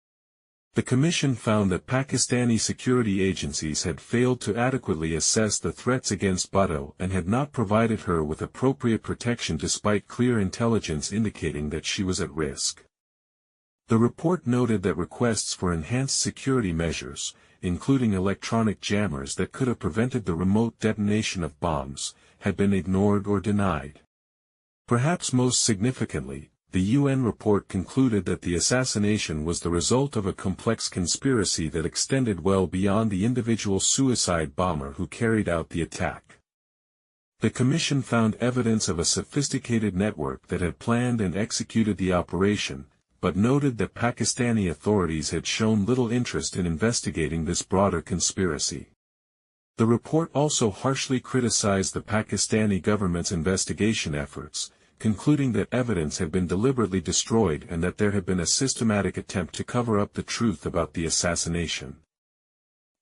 The Commission found that Pakistani security agencies had failed to adequately assess the threats against Bhutto and had not provided her with appropriate protection despite clear intelligence indicating that she was at risk. The report noted that requests for enhanced security measures, including electronic jammers that could have prevented the remote detonation of bombs, had been ignored or denied. Perhaps most significantly, the UN report concluded that the assassination was the result of a complex conspiracy that extended well beyond the individual suicide bomber who carried out the attack. The Commission found evidence of a sophisticated network that had planned and executed the operation, but noted that Pakistani authorities had shown little interest in investigating this broader conspiracy. The report also harshly criticized the Pakistani government's investigation efforts, concluding that evidence had been deliberately destroyed and that there had been a systematic attempt to cover up the truth about the assassination.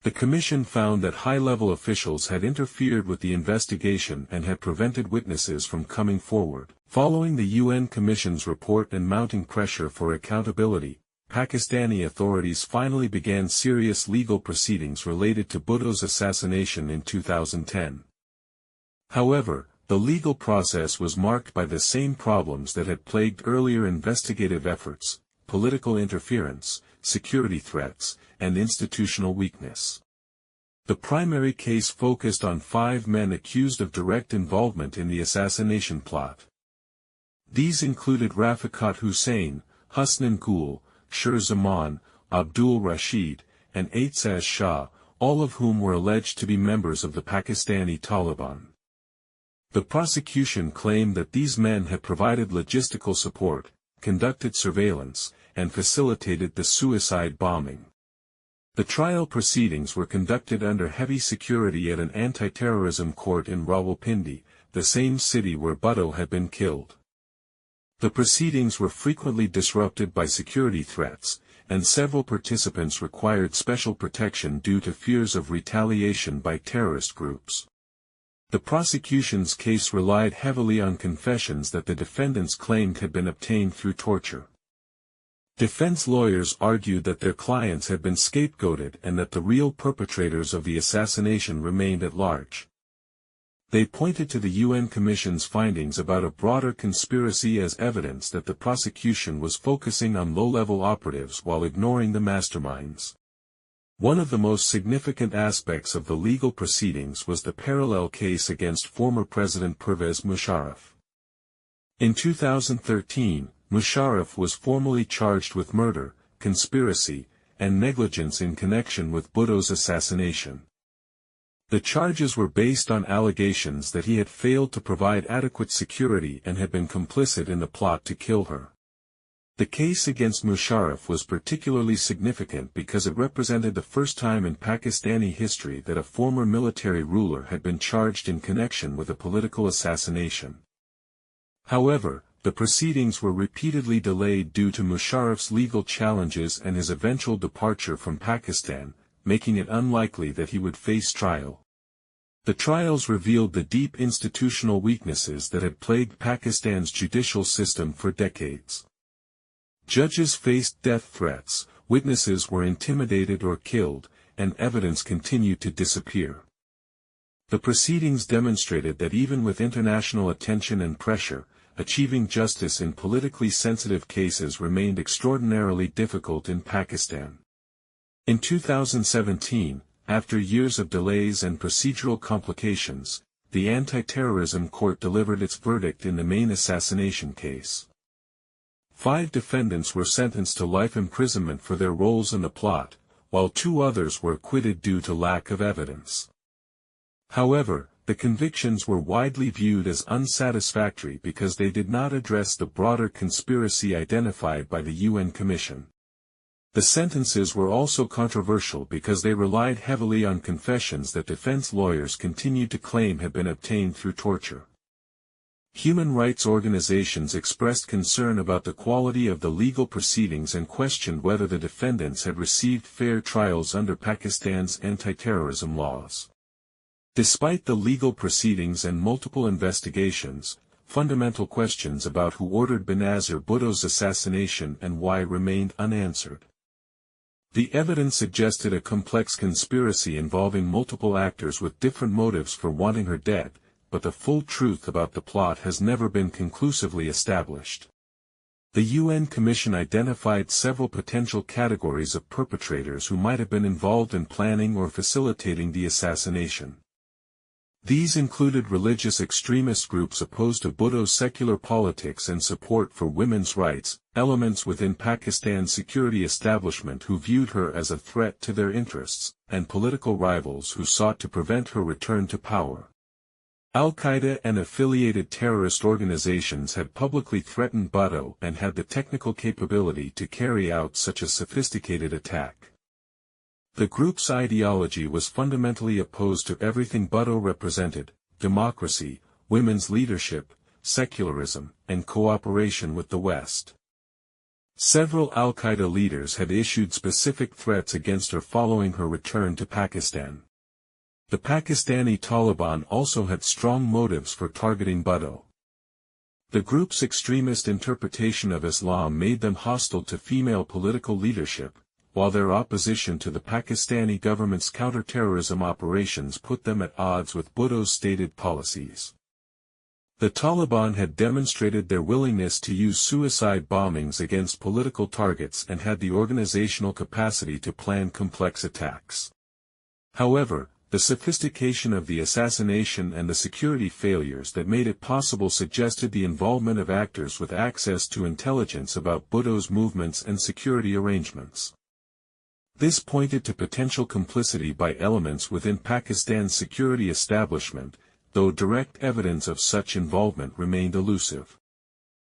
The Commission found that high-level officials had interfered with the investigation and had prevented witnesses from coming forward. Following the UN Commission's report and mounting pressure for accountability, Pakistani authorities finally began serious legal proceedings related to Bhutto's assassination in 2010. However, the legal process was marked by the same problems that had plagued earlier investigative efforts: political interference, security threats, and institutional weakness. The primary case focused on 5 men accused of direct involvement in the assassination plot. These included Rafiqat Hussain, Husnan Gul, Shir Zaman, Abdul Rashid, and Aitzaz Shah, all of whom were alleged to be members of the Pakistani Taliban. The prosecution claimed that these men had provided logistical support, conducted surveillance, and facilitated the suicide bombing. The trial proceedings were conducted under heavy security at an anti-terrorism court in Rawalpindi, the same city where Bhutto had been killed. The proceedings were frequently disrupted by security threats, and several participants required special protection due to fears of retaliation by terrorist groups. The prosecution's case relied heavily on confessions that the defendants claimed had been obtained through torture. Defense lawyers argued that their clients had been scapegoated and that the real perpetrators of the assassination remained at large. They pointed to the UN Commission's findings about a broader conspiracy as evidence that the prosecution was focusing on low-level operatives while ignoring the masterminds. One of the most significant aspects of the legal proceedings was the parallel case against former President Pervez Musharraf. In 2013, Musharraf was formally charged with murder, conspiracy, and negligence in connection with Bhutto's assassination. The charges were based on allegations that he had failed to provide adequate security and had been complicit in the plot to kill her. The case against Musharraf was particularly significant because it represented the first time in Pakistani history that a former military ruler had been charged in connection with a political assassination. However, the proceedings were repeatedly delayed due to Musharraf's legal challenges and his eventual departure from Pakistan, making it unlikely that he would face trial. The trials revealed the deep institutional weaknesses that had plagued Pakistan's judicial system for decades. Judges faced death threats, witnesses were intimidated or killed, and evidence continued to disappear. The proceedings demonstrated that even with international attention and pressure, achieving justice in politically sensitive cases remained extraordinarily difficult in Pakistan. In 2017, after years of delays and procedural complications, the Anti-Terrorism Court delivered its verdict in the main assassination case. 5 defendants were sentenced to life imprisonment for their roles in the plot, while 2 others were acquitted due to lack of evidence. However, the convictions were widely viewed as unsatisfactory because they did not address the broader conspiracy identified by the UN Commission. The sentences were also controversial because they relied heavily on confessions that defense lawyers continued to claim had been obtained through torture. Human rights organizations expressed concern about the quality of the legal proceedings and questioned whether the defendants had received fair trials under Pakistan's anti-terrorism laws. Despite the legal proceedings and multiple investigations, fundamental questions about who ordered Benazir Bhutto's assassination and why remained unanswered. The evidence suggested a complex conspiracy involving multiple actors with different motives for wanting her dead, but the full truth about the plot has never been conclusively established. The UN Commission identified several potential categories of perpetrators who might have been involved in planning or facilitating the assassination. These included religious extremist groups opposed to Bhutto's secular politics and support for women's rights, elements within Pakistan's security establishment who viewed her as a threat to their interests, and political rivals who sought to prevent her return to power. Al-Qaeda and affiliated terrorist organizations had publicly threatened Bhutto and had the technical capability to carry out such a sophisticated attack. The group's ideology was fundamentally opposed to everything Bhutto represented: democracy, women's leadership, secularism, and cooperation with the West. Several Al-Qaeda leaders had issued specific threats against her following her return to Pakistan. The Pakistani Taliban also had strong motives for targeting Bhutto. The group's extremist interpretation of Islam made them hostile to female political leadership, while their opposition to the Pakistani government's counter-terrorism operations put them at odds with Bhutto's stated policies. The Taliban had demonstrated their willingness to use suicide bombings against political targets and had the organizational capacity to plan complex attacks. However, the sophistication of the assassination and the security failures that made it possible suggested the involvement of actors with access to intelligence about Bhutto's movements and security arrangements. This pointed to potential complicity by elements within Pakistan's security establishment, though direct evidence of such involvement remained elusive.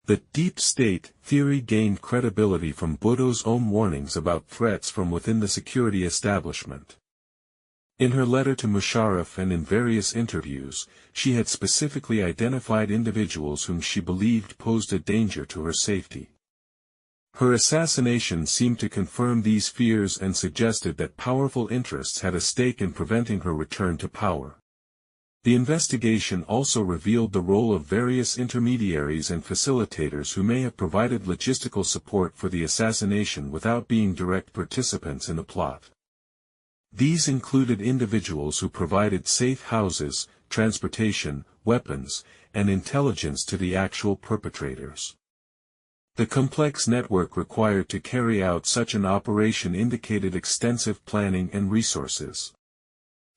The deep state theory gained credibility from Bhutto's own warnings about threats from within the security establishment. In her letter to Musharraf and in various interviews, she had specifically identified individuals whom she believed posed a danger to her safety. Her assassination seemed to confirm these fears and suggested that powerful interests had a stake in preventing her return to power. The investigation also revealed the role of various intermediaries and facilitators who may have provided logistical support for the assassination without being direct participants in the plot. These included individuals who provided safe houses, transportation, weapons, and intelligence to the actual perpetrators. The complex network required to carry out such an operation indicated extensive planning and resources.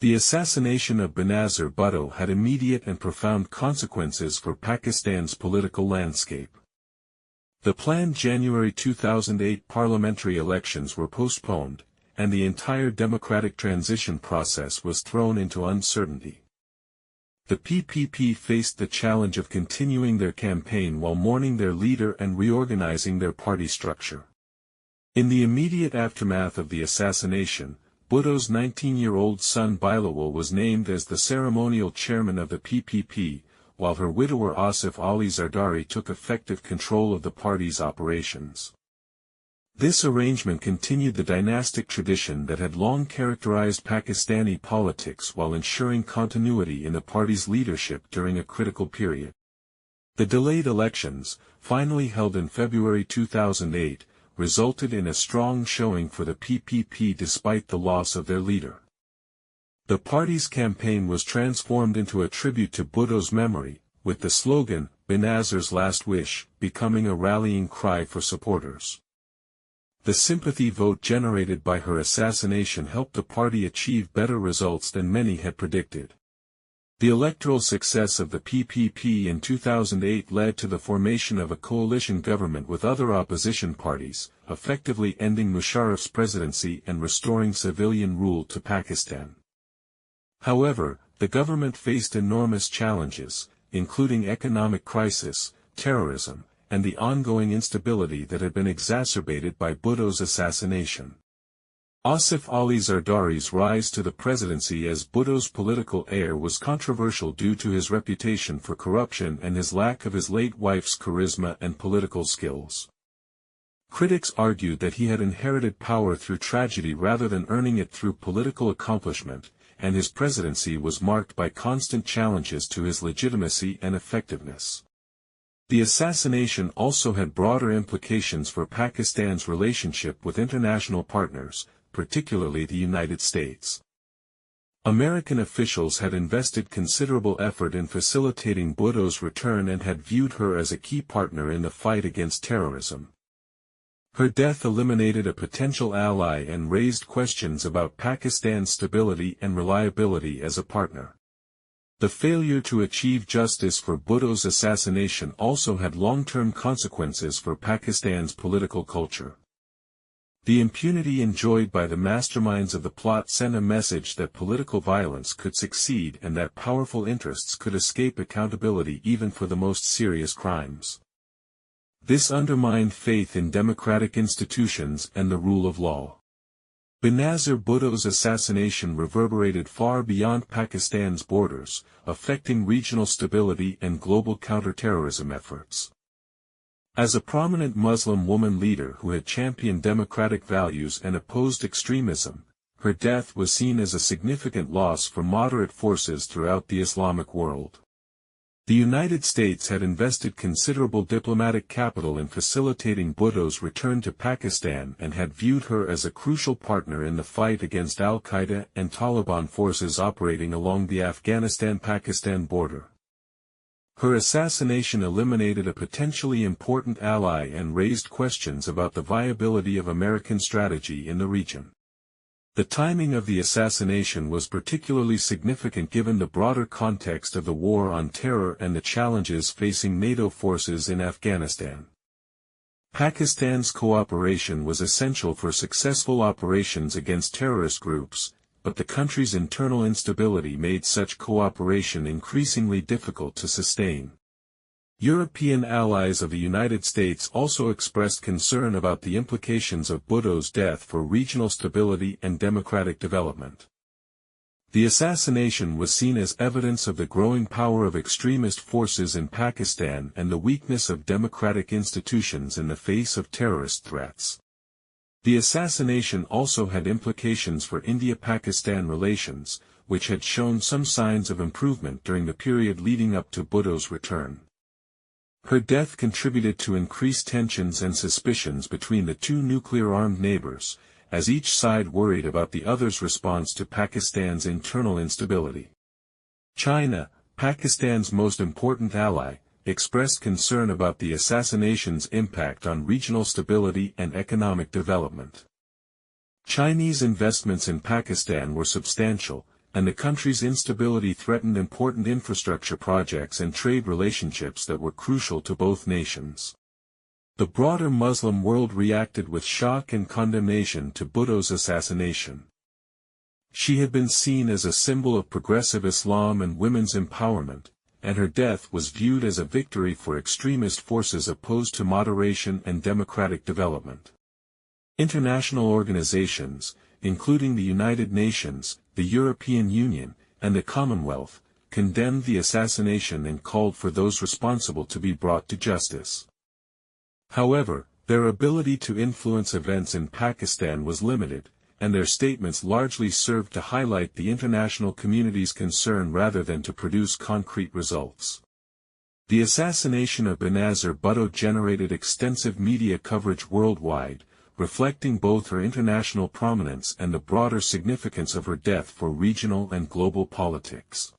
The assassination of Benazir Bhutto had immediate and profound consequences for Pakistan's political landscape. The planned January 2008 parliamentary elections were postponed, and the entire democratic transition process was thrown into uncertainty. The PPP faced the challenge of continuing their campaign while mourning their leader and reorganizing their party structure. In the immediate aftermath of the assassination, Bhutto's 19-year-old son Bilawal was named as the ceremonial chairman of the PPP, while her widower Asif Ali Zardari took effective control of the party's operations. This arrangement continued the dynastic tradition that had long characterized Pakistani politics while ensuring continuity in the party's leadership during a critical period. The delayed elections, finally held in February 2008, resulted in a strong showing for the PPP despite the loss of their leader. The party's campaign was transformed into a tribute to Bhutto's memory, with the slogan, "Benazir's Last Wish," becoming a rallying cry for supporters. The sympathy vote generated by her assassination helped the party achieve better results than many had predicted. The electoral success of the PPP in 2008 led to the formation of a coalition government with other opposition parties, effectively ending Musharraf's presidency and restoring civilian rule to Pakistan. However, the government faced enormous challenges, including economic crisis, terrorism, and the ongoing instability that had been exacerbated by Bhutto's assassination. Asif Ali Zardari's rise to the presidency as Bhutto's political heir was controversial due to his reputation for corruption and his lack of his late wife's charisma and political skills. Critics argued that he had inherited power through tragedy rather than earning it through political accomplishment, and his presidency was marked by constant challenges to his legitimacy and effectiveness. The assassination also had broader implications for Pakistan's relationship with international partners, particularly the United States. American officials had invested considerable effort in facilitating Bhutto's return and had viewed her as a key partner in the fight against terrorism. Her death eliminated a potential ally and raised questions about Pakistan's stability and reliability as a partner. The failure to achieve justice for Bhutto's assassination also had long-term consequences for Pakistan's political culture. The impunity enjoyed by the masterminds of the plot sent a message that political violence could succeed and that powerful interests could escape accountability even for the most serious crimes. This undermined faith in democratic institutions and the rule of law. Benazir Bhutto's assassination reverberated far beyond Pakistan's borders, affecting regional stability and global counterterrorism efforts. As a prominent Muslim woman leader who had championed democratic values and opposed extremism, her death was seen as a significant loss for moderate forces throughout the Islamic world. The United States had invested considerable diplomatic capital in facilitating Bhutto's return to Pakistan and had viewed her as a crucial partner in the fight against al-Qaeda and Taliban forces operating along the Afghanistan-Pakistan border. Her assassination eliminated a potentially important ally and raised questions about the viability of American strategy in the region. The timing of the assassination was particularly significant given the broader context of the war on terror and the challenges facing NATO forces in Afghanistan. Pakistan's cooperation was essential for successful operations against terrorist groups, but the country's internal instability made such cooperation increasingly difficult to sustain. European allies of the United States also expressed concern about the implications of Bhutto's death for regional stability and democratic development. The assassination was seen as evidence of the growing power of extremist forces in Pakistan and the weakness of democratic institutions in the face of terrorist threats. The assassination also had implications for India-Pakistan relations, which had shown some signs of improvement during the period leading up to Bhutto's return. Her death contributed to increased tensions and suspicions between the two nuclear-armed neighbors, as each side worried about the other's response to Pakistan's internal instability. China, Pakistan's most important ally, expressed concern about the assassination's impact on regional stability and economic development. Chinese investments in Pakistan were substantial, and the country's instability threatened important infrastructure projects and trade relationships that were crucial to both nations. The broader Muslim world reacted with shock and condemnation to Bhutto's assassination. She had been seen as a symbol of progressive Islam and women's empowerment, and her death was viewed as a victory for extremist forces opposed to moderation and democratic development. International organizations, including the United Nations, the European Union, and the Commonwealth, condemned the assassination and called for those responsible to be brought to justice. However, their ability to influence events in Pakistan was limited, and their statements largely served to highlight the international community's concern rather than to produce concrete results. The assassination of Benazir Bhutto generated extensive media coverage worldwide, reflecting both her international prominence and the broader significance of her death for regional and global politics.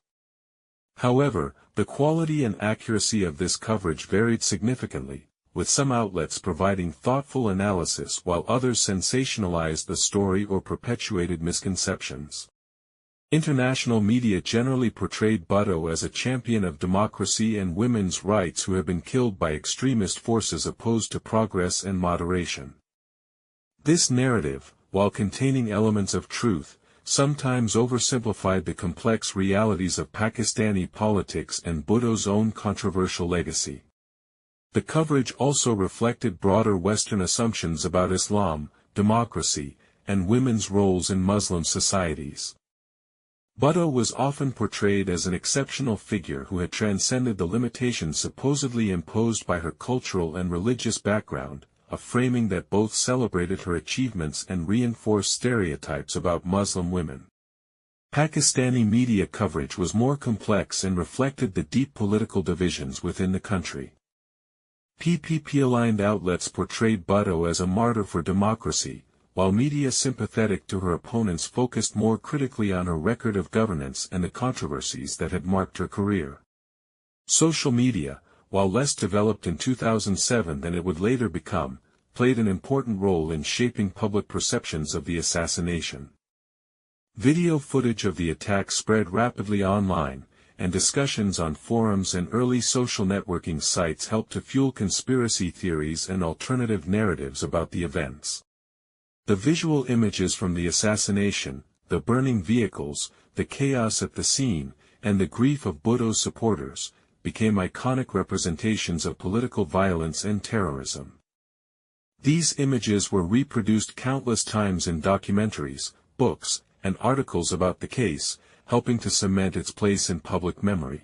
However, the quality and accuracy of this coverage varied significantly, with some outlets providing thoughtful analysis while others sensationalized the story or perpetuated misconceptions. International media generally portrayed Bhutto as a champion of democracy and women's rights who had been killed by extremist forces opposed to progress and moderation. This narrative, while containing elements of truth, sometimes oversimplified the complex realities of Pakistani politics and Bhutto's own controversial legacy. The coverage also reflected broader Western assumptions about Islam, democracy, and women's roles in Muslim societies. Bhutto was often portrayed as an exceptional figure who had transcended the limitations supposedly imposed by her cultural and religious background, a framing that both celebrated her achievements and reinforced stereotypes about Muslim women. Pakistani media coverage was more complex and reflected the deep political divisions within the country. PPP-aligned outlets portrayed Bhutto as a martyr for democracy, while media sympathetic to her opponents focused more critically on her record of governance and the controversies that had marked her career. Social media, while less developed in 2007 than it would later become, played an important role in shaping public perceptions of the assassination. Video footage of the attack spread rapidly online, and discussions on forums and early social networking sites helped to fuel conspiracy theories and alternative narratives about the events. The visual images from the assassination, the burning vehicles, the chaos at the scene, and the grief of Bhutto's supporters, became iconic representations of political violence and terrorism. These images were reproduced countless times in documentaries, books, and articles about the case, helping to cement its place in public memory.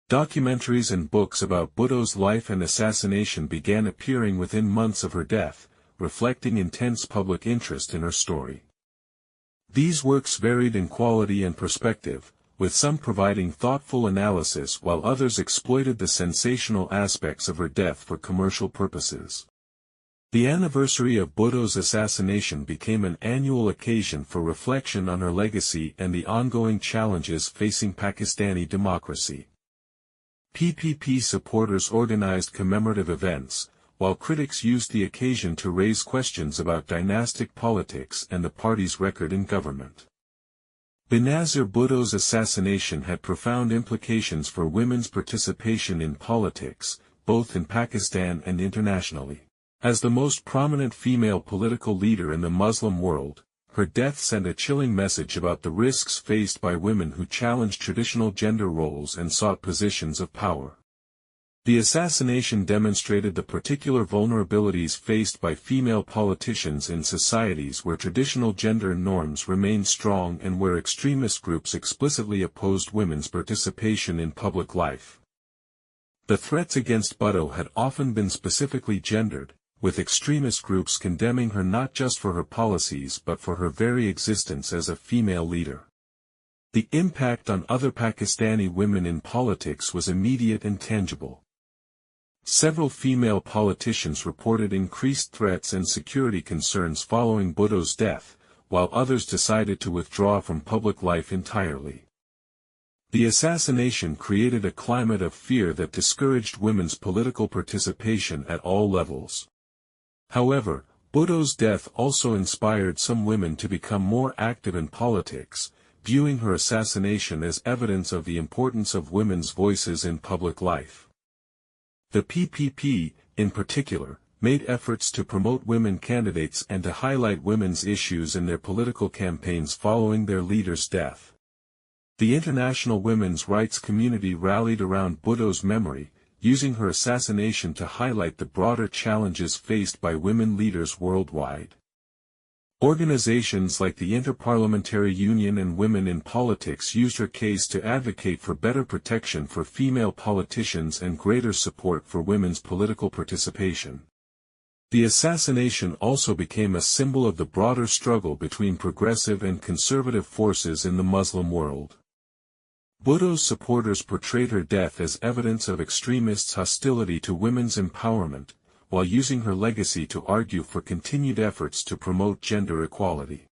Documentaries and books about Bhutto's life and assassination began appearing within months of her death, reflecting intense public interest in her story. These works varied in quality and perspective, with some providing thoughtful analysis while others exploited the sensational aspects of her death for commercial purposes. The anniversary of Bhutto's assassination became an annual occasion for reflection on her legacy and the ongoing challenges facing Pakistani democracy. PPP supporters organized commemorative events, while critics used the occasion to raise questions about dynastic politics and the party's record in government. Benazir Bhutto's assassination had profound implications for women's participation in politics, both in Pakistan and internationally. As the most prominent female political leader in the Muslim world, her death sent a chilling message about the risks faced by women who challenged traditional gender roles and sought positions of power. The assassination demonstrated the particular vulnerabilities faced by female politicians in societies where traditional gender norms remained strong and where extremist groups explicitly opposed women's participation in public life. The threats against Bhutto had often been specifically gendered, with extremist groups condemning her not just for her policies but for her very existence as a female leader. The impact on other Pakistani women in politics was immediate and tangible. Several female politicians reported increased threats and security concerns following Bhutto's death, while others decided to withdraw from public life entirely. The assassination created a climate of fear that discouraged women's political participation at all levels. However, Bhutto's death also inspired some women to become more active in politics, viewing her assassination as evidence of the importance of women's voices in public life. The PPP, in particular, made efforts to promote women candidates and to highlight women's issues in their political campaigns following their leader's death. The international women's rights community rallied around Bhutto's memory, using her assassination to highlight the broader challenges faced by women leaders worldwide. Organizations like the Inter-Parliamentary Union and Women in Politics used her case to advocate for better protection for female politicians and greater support for women's political participation. The assassination also became a symbol of the broader struggle between progressive and conservative forces in the Muslim world. Bhutto's supporters portrayed her death as evidence of extremists' hostility to women's empowerment, while using her legacy to argue for continued efforts to promote gender equality.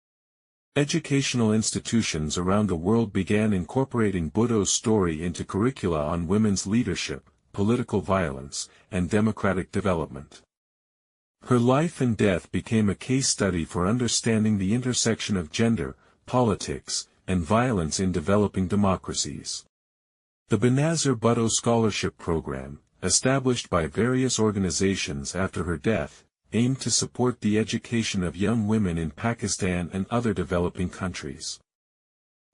Educational institutions around the world began incorporating Bhutto's story into curricula on women's leadership, political violence, and democratic development. Her life and death became a case study for understanding the intersection of gender, politics, and violence in developing democracies. The Benazir Bhutto Scholarship Program, established by various organizations after her death, aimed to support the education of young women in Pakistan and other developing countries.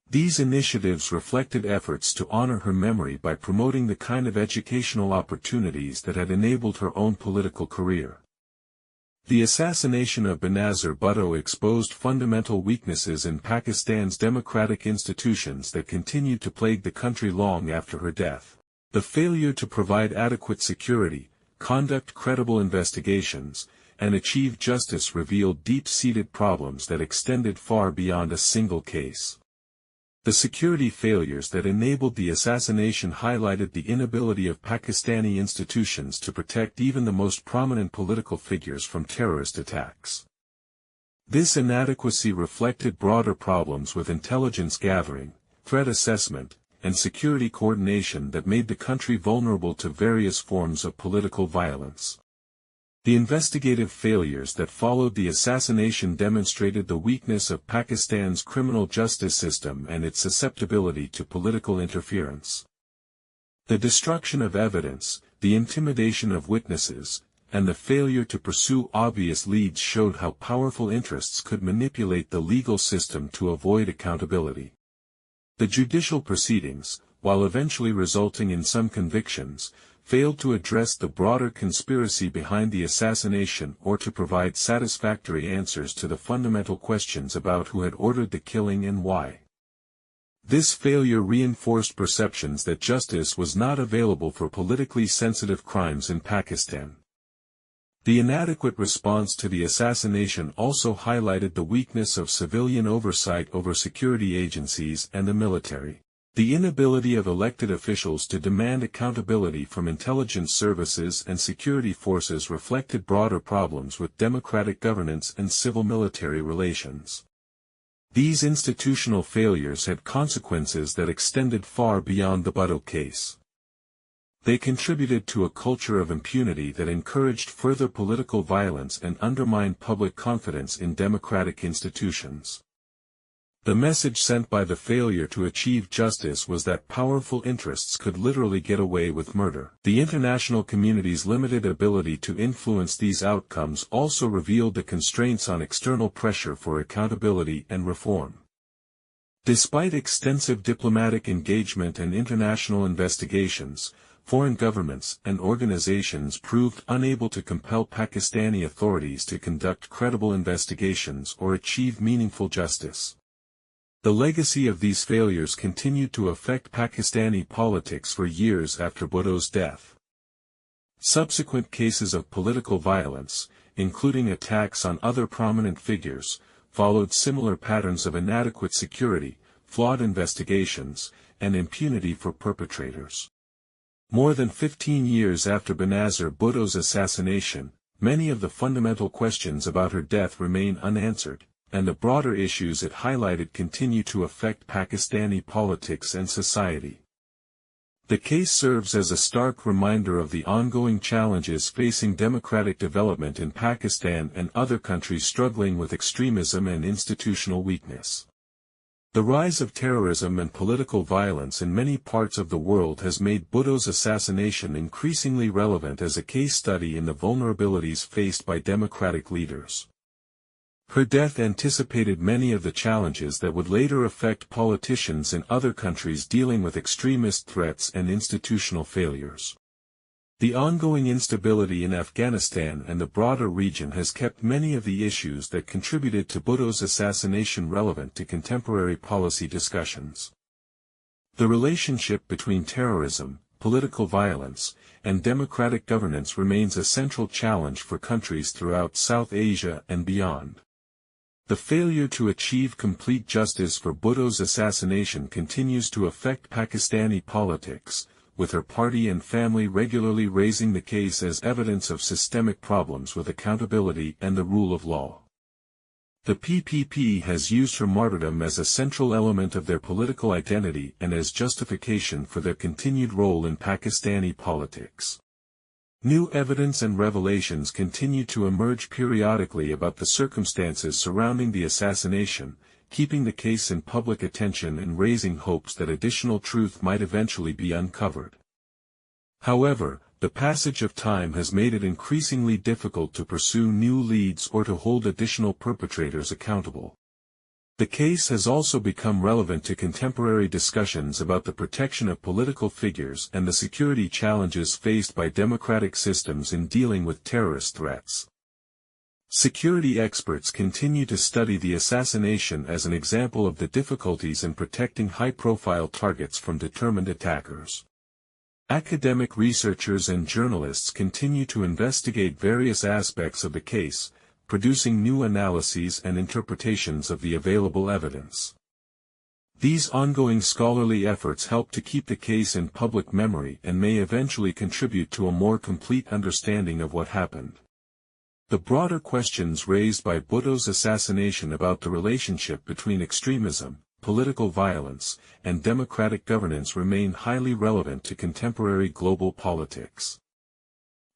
These initiatives reflected efforts to honor her memory by promoting the kind of educational opportunities that had enabled her own political career. The assassination of Benazir Bhutto exposed fundamental weaknesses in Pakistan's democratic institutions that continued to plague the country long after her death. The failure to provide adequate security, conduct credible investigations, and achieve justice revealed deep-seated problems that extended far beyond a single case. The security failures that enabled the assassination highlighted the inability of Pakistani institutions to protect even the most prominent political figures from terrorist attacks. This inadequacy reflected broader problems with intelligence gathering, threat assessment, and security coordination that made the country vulnerable to various forms of political violence. The investigative failures that followed the assassination demonstrated the weakness of Pakistan's criminal justice system and its susceptibility to political interference. The destruction of evidence, the intimidation of witnesses, and the failure to pursue obvious leads showed how powerful interests could manipulate the legal system to avoid accountability. The judicial proceedings, while eventually resulting in some convictions, failed to address the broader conspiracy behind the assassination or to provide satisfactory answers to the fundamental questions about who had ordered the killing and why. This failure reinforced perceptions that justice was not available for politically sensitive crimes in Pakistan. The inadequate response to the assassination also highlighted the weakness of civilian oversight over security agencies and the military. The inability of elected officials to demand accountability from intelligence services and security forces reflected broader problems with democratic governance and civil-military relations. These institutional failures had consequences that extended far beyond the Bhutto case. They contributed to a culture of impunity that encouraged further political violence and undermined public confidence in democratic institutions. The message sent by the failure to achieve justice was that powerful interests could literally get away with murder. The international community's limited ability to influence these outcomes also revealed the constraints on external pressure for accountability and reform. Despite extensive diplomatic engagement and international investigations, foreign governments and organizations proved unable to compel Pakistani authorities to conduct credible investigations or achieve meaningful justice. The legacy of these failures continued to affect Pakistani politics for years after Bhutto's death. Subsequent cases of political violence, including attacks on other prominent figures, followed similar patterns of inadequate security, flawed investigations, and impunity for perpetrators. More than 15 years after Benazir Bhutto's assassination, many of the fundamental questions about her death remain unanswered, and the broader issues it highlighted continue to affect Pakistani politics and society. The case serves as a stark reminder of the ongoing challenges facing democratic development in Pakistan and other countries struggling with extremism and institutional weakness. The rise of terrorism and political violence in many parts of the world has made Bhutto's assassination increasingly relevant as a case study in the vulnerabilities faced by democratic leaders. Her death anticipated many of the challenges that would later affect politicians in other countries dealing with extremist threats and institutional failures. The ongoing instability in Afghanistan and the broader region has kept many of the issues that contributed to Bhutto's assassination relevant to contemporary policy discussions. The relationship between terrorism, political violence, and democratic governance remains a central challenge for countries throughout South Asia and beyond. The failure to achieve complete justice for Bhutto's assassination continues to affect Pakistani politics, with her party and family regularly raising the case as evidence of systemic problems with accountability and the rule of law. The PPP has used her martyrdom as a central element of their political identity and as justification for their continued role in Pakistani politics. New evidence and revelations continue to emerge periodically about the circumstances surrounding the assassination, keeping the case in public attention and raising hopes that additional truth might eventually be uncovered. However, the passage of time has made it increasingly difficult to pursue new leads or to hold additional perpetrators accountable. The case has also become relevant to contemporary discussions about the protection of political figures and the security challenges faced by democratic systems in dealing with terrorist threats. Security experts continue to study the assassination as an example of the difficulties in protecting high-profile targets from determined attackers. Academic researchers and journalists continue to investigate various aspects of the case, producing new analyses and interpretations of the available evidence. These ongoing scholarly efforts help to keep the case in public memory and may eventually contribute to a more complete understanding of what happened. The broader questions raised by Bhutto's assassination about the relationship between extremism, political violence, and democratic governance remain highly relevant to contemporary global politics.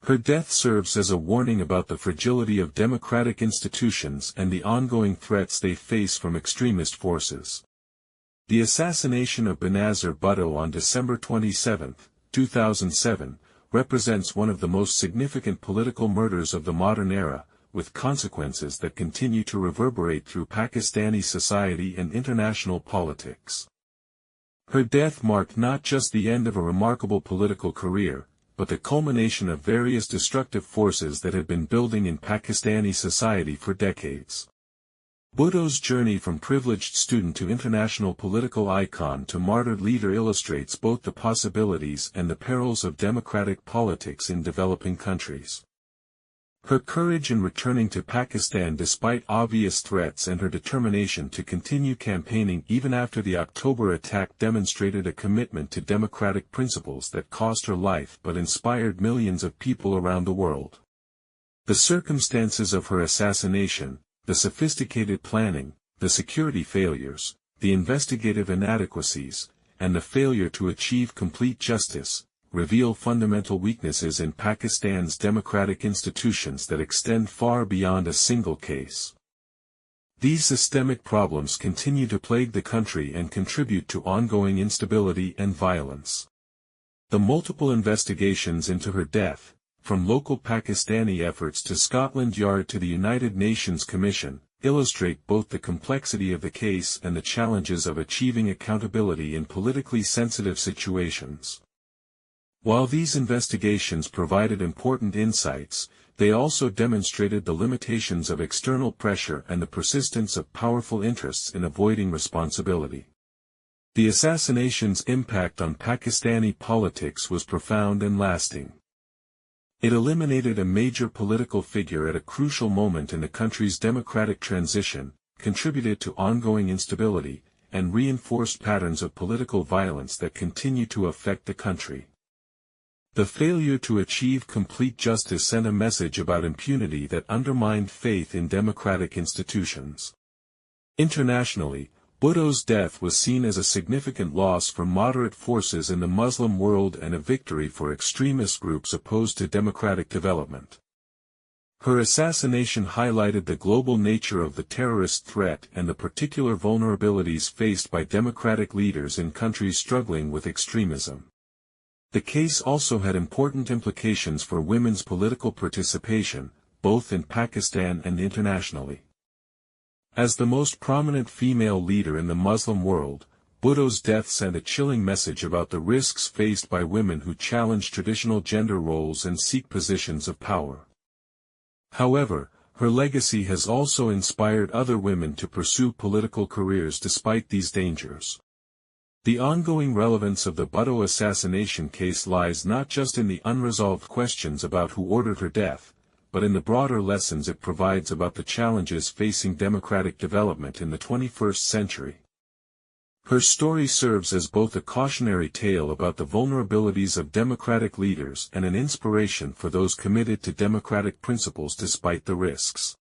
Her death serves as a warning about the fragility of democratic institutions and the ongoing threats they face from extremist forces. The assassination of Benazir Bhutto on December 27, 2007, represents one of the most significant political murders of the modern era, with consequences that continue to reverberate through Pakistani society and international politics. Her death marked not just the end of a remarkable political career, but the culmination of various destructive forces that had been building in Pakistani society for decades. Bhutto's journey from privileged student to international political icon to martyred leader illustrates both the possibilities and the perils of democratic politics in developing countries. Her courage in returning to Pakistan despite obvious threats and her determination to continue campaigning even after the October attack demonstrated a commitment to democratic principles that cost her life but inspired millions of people around the world. The circumstances of her assassination, the sophisticated planning, the security failures, the investigative inadequacies, and the failure to achieve complete justice, reveal fundamental weaknesses in Pakistan's democratic institutions that extend far beyond a single case. These systemic problems continue to plague the country and contribute to ongoing instability and violence. The multiple investigations into her death, from local Pakistani efforts to Scotland Yard to the United Nations Commission, illustrate both the complexity of the case and the challenges of achieving accountability in politically sensitive situations. While these investigations provided important insights, they also demonstrated the limitations of external pressure and the persistence of powerful interests in avoiding responsibility. The assassination's impact on Pakistani politics was profound and lasting. It eliminated a major political figure at a crucial moment in the country's democratic transition, contributed to ongoing instability, and reinforced patterns of political violence that continue to affect the country. The failure to achieve complete justice sent a message about impunity that undermined faith in democratic institutions. Internationally, Bhutto's death was seen as a significant loss for moderate forces in the Muslim world and a victory for extremist groups opposed to democratic development. Her assassination highlighted the global nature of the terrorist threat and the particular vulnerabilities faced by democratic leaders in countries struggling with extremism. The case also had important implications for women's political participation, both in Pakistan and internationally. As the most prominent female leader in the Muslim world, Bhutto's death sent a chilling message about the risks faced by women who challenge traditional gender roles and seek positions of power. However, her legacy has also inspired other women to pursue political careers despite these dangers. The ongoing relevance of the Bhutto assassination case lies not just in the unresolved questions about who ordered her death, but in the broader lessons it provides about the challenges facing democratic development in the 21st century. Her story serves as both a cautionary tale about the vulnerabilities of democratic leaders and an inspiration for those committed to democratic principles despite the risks.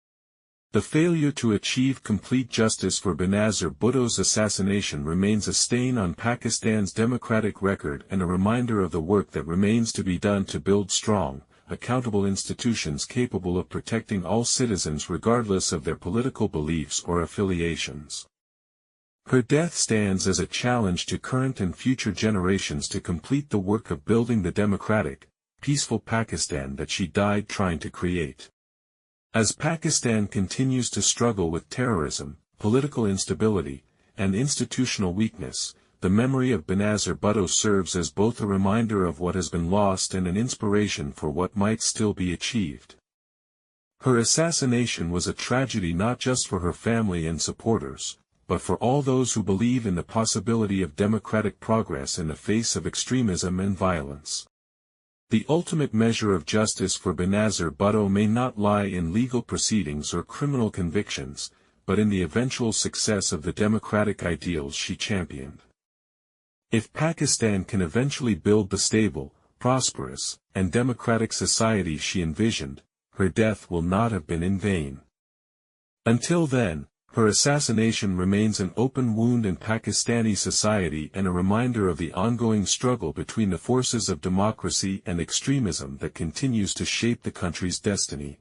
The failure to achieve complete justice for Benazir Bhutto's assassination remains a stain on Pakistan's democratic record and a reminder of the work that remains to be done to build strong, accountable institutions capable of protecting all citizens regardless of their political beliefs or affiliations. Her death stands as a challenge to current and future generations to complete the work of building the democratic, peaceful Pakistan that she died trying to create. As Pakistan continues to struggle with terrorism, political instability, and institutional weakness, the memory of Benazir Bhutto serves as both a reminder of what has been lost and an inspiration for what might still be achieved. Her assassination was a tragedy not just for her family and supporters, but for all those who believe in the possibility of democratic progress in the face of extremism and violence. The ultimate measure of justice for Benazir Bhutto may not lie in legal proceedings or criminal convictions, but in the eventual success of the democratic ideals she championed. If Pakistan can eventually build the stable, prosperous, and democratic society she envisioned, her death will not have been in vain. Until then, her assassination remains an open wound in Pakistani society and a reminder of the ongoing struggle between the forces of democracy and extremism that continues to shape the country's destiny.